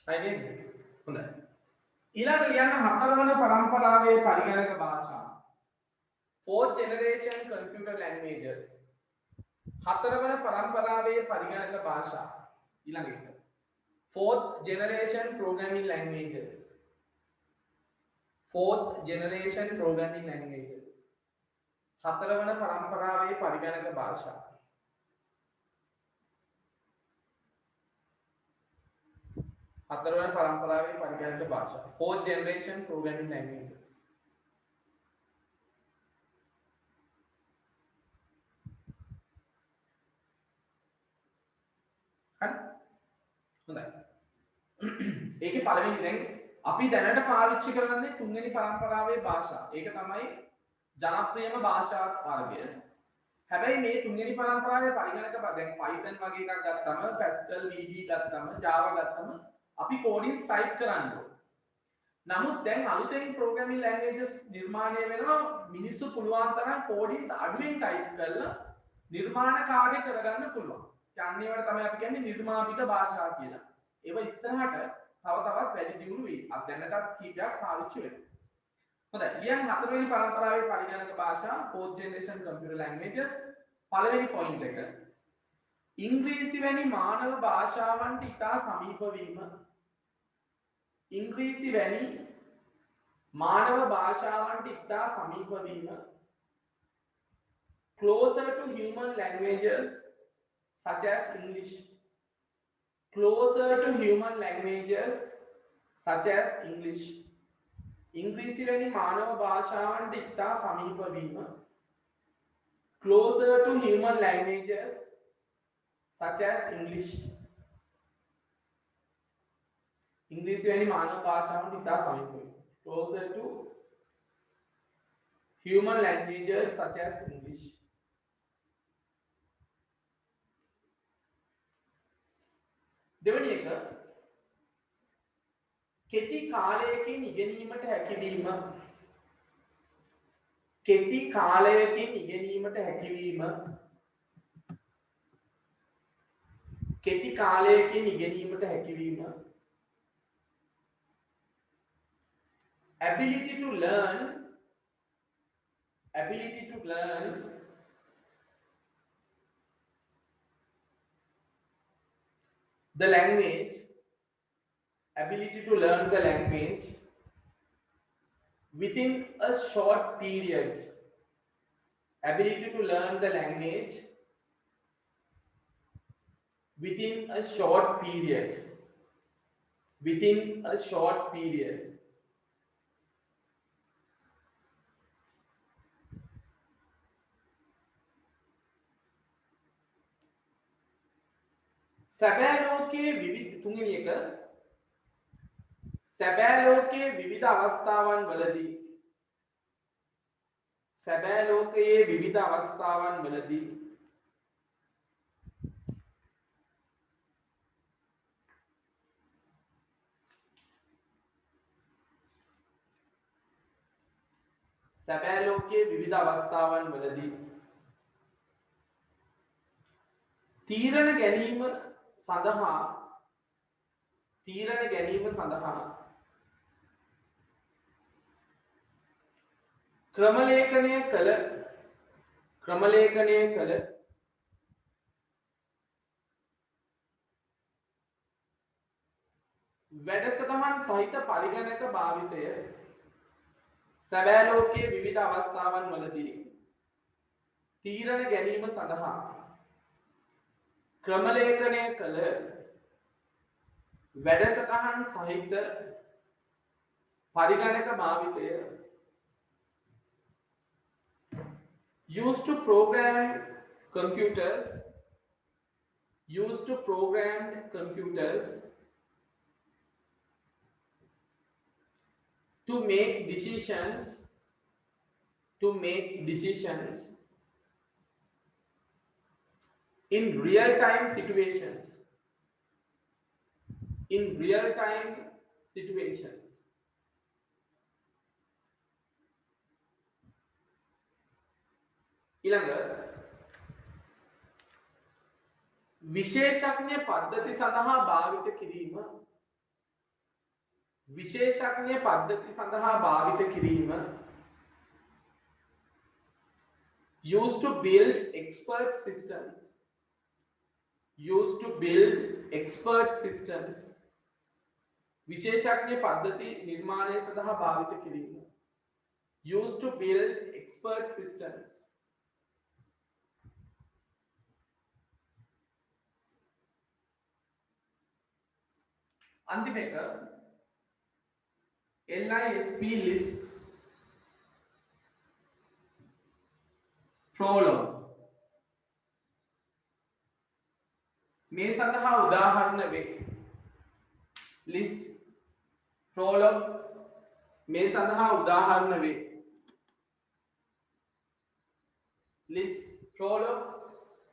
හරිද? හොඳයි. ඊළඟ ලියන්න හතරවන පරම්පරාවේ පරිගණක භාෂා. Fourth generation computer languages. හතරවන පරම්පරාවේ පරිගණක භාෂා. ඊළඟ එක. Fourth generation programming languages. Fourth generation programming languages. හතරවන පරම්පරාවේ පරිගණක භාෂා. හතරවන පරම්පරාවේ පරිගණක භාෂා. Fourth generation programming languages. හරි? හොඳයි. ඒකේ පළවෙනි දැන් අපි දැනට පාවිච්චි කරන්නේ තුන්වෙනි පරම්පරාවේ භාෂා. ඒක තමයි ජනප්‍රියම භාෂා වර්ගය. හැබැයි මේ තුන්වෙනි පරම්පරාවේ පරිගණක දැන් Python වගේ එකක් ගත්තම Pascal, VB ගත්තම Java ගත්තම අපි codings type කරන්න ඕනේ. නමුත් දැන් අලුතෙන් programming languages නිර්මාණය වෙනවා මිනිස්සු පුළුවන් තරම් codings අඩුවෙන් type කරලා නිර්මාණකාරී කරගන්න පුළුවන්. යන්නේ වල තමයි අපි කියන්නේ නිර්මාපිත භාෂා කියලා. ඒව ඉස්සරහට තව තවත් වැඩි දියුණු වෙයි. අද දැනටත් කීපයක් පාවිච්චි වෙනවා. හොඳයි. ලියන්න හතරවෙනි පරම්පරාවේ පරිගණක භාෂා fourth generation computer languages. පළවෙනි point එක ඉංග්‍රීසි වැනි මානව භාෂාවන්ට ඉතා සමීප වීම. ඉංග්‍රීසි වැනි මානව භාෂාවන්ට ඉතා සමීප වීම. Closer to human languages such as English. Closer to human languages such as English. ඉංග්‍රීසි වැනි මානව භාෂාවන්ට ඉතා සමීප වීම. Closer to human languages such as English. ඉංග්‍රීසි වැනි මානව භාෂාවන්ට ඉතා සමීප වීම. Closer to human languages such as English. දෙවැනි එක කෙටි කාලයකින් ඉගෙනීමට හැකියවීම. කෙටි කාලයකින් ඉගෙනීමට හැකියවීම. කෙටි කාලයකින් ඉගෙනීමට හැකියවීම. ability to learn. Ability to learn the language. Ability to learn the language within a short period. ability to learn the language within a short period. Within a short period. සැබෑ ලෝකයේ විවිධ තුන්වෙනි එක සැබෑ ලෝකයේ විවිධ අවස්ථාවන් වලදී සැබෑ ලෝකයේ විවිධ අවස්ථාවන් වලදී සැබෑ ලෝකයේ විවිධ අවස්ථාවන් වලදී තීරණ ගැනීම සඳහා ක්‍රමලේඛනය කළ වැඩසටහන් සහිත පරිගණක භාවිතය සැබෑ ලෝකයේ විවිධ අවස්ථාවන් වලදී තීරණ ගැනීම සඳහා ක්‍රමලේඛනය කළ වැඩසටහන් සහිත පරිගණක භාවිතය used to program computers to make decisions in real time situations ඊළඟ විශේෂඥ පද්ධති සඳහා භාවිත කිරීම used to build expert systems විශේෂඥ පද්ධති නිර්මාණය සඳහා භාවිත කිරීම used to build expert systems अंतिम एक LISP list prolog මේ සඳහා උදාහරණ වේ list prolog මේ සඳහා උදාහරණ වේ list prolog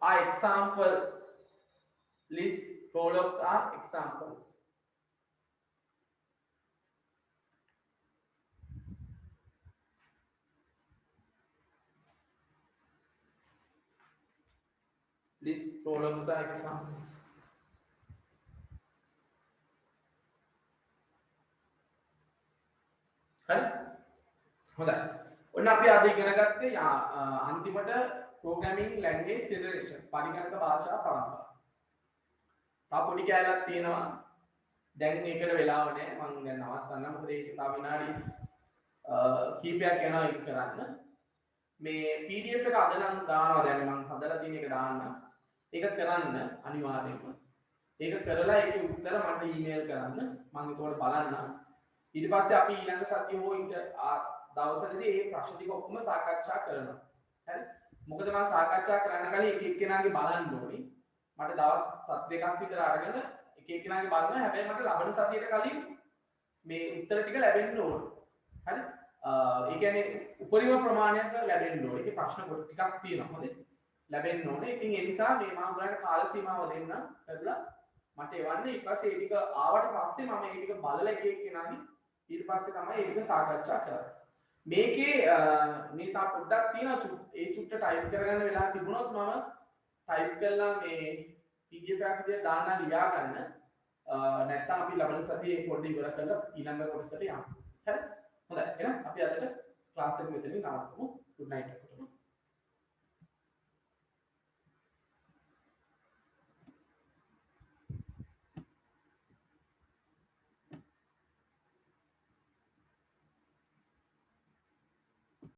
are example list prologs are examples list prologs are examples හරි හොඳයි ඔන්න අපි අද ඉගෙන ගත්තේ අන්තිමට programming language generations පරිගණක භාෂා පරම්පරාව. තා පොඩි කැලක් තියෙනවා. දැන් මේකට වෙලාව නැහැ. මම දැන් නවත්තන්න. මොකද ඒක තව විනාඩි කීපයක් යනවා ඒක කරන්න. මේ PDF එක අද නම් දානවා දැන් මම හදලා තියෙන එක දාන්න. ඒක කරන්න අනිවාර්යයෙන්ම. ඒක කරලා ඒකේ උත්තර මට ඊමේල් කරන්න. මම ඒකවල බලන්න. ඊට පස්සේ අපි ඊළඟ සතිය හෝ දවසකදී මේ ප්‍රශ්න ටික ඔක්කොම සාකච්ඡා කරනවා. හරි? මොකද මම සාකච්ඡා කරන්න කලින් එක එක්කෙනාගේ බලන්න ඕනේ. මට දවස් සත් දෙකක් විතර අරගෙන එක එක්කෙනාගේ බලනවා. හැබැයි මට ලබන සතියට කලින් මේ උත්තර ටික ලැබෙන්න ඕන. හරි? ඒ කියන්නේ උපරිම ප්‍රමාණයක් ලැබෙන්න ඕනේ. ඒකේ ප්‍රශ්න කොට ටිකක් තියෙනවා. හොඳේ. ලැබෙන්න ඕනේ. ඉතින් ඒ නිසා මේ මම ඔයාලට කාල සීමාව දෙන්න කරලා මට එවන්න. ඊට පස්සේ ඒ ටික ආවට පස්සේ මම ඒ ටික බලලා එක එක්කෙනාගේ ඊට පස්සේ තමයි ඒක සාකච්ඡා කරන්නේ. මේකේ මේ තා පොඩ්ඩක් තියෙනවා ඒ චුට්ට ටයිප් කරගන්න වෙලා තිබුණොත් මම ටයිප් කරලා මේ PDF එකක් විදියට දාන්න ලියා ගන්න. නැත්නම් අපි ලබන සතියේ පොඩ්ඩ ඉවර කරලා ඊළඟ කොටසට යමු. හරි? හොඳයි. එහෙනම් අපි අදට ක්ලාස් එක මෙතනින් නවත්තමු. good night.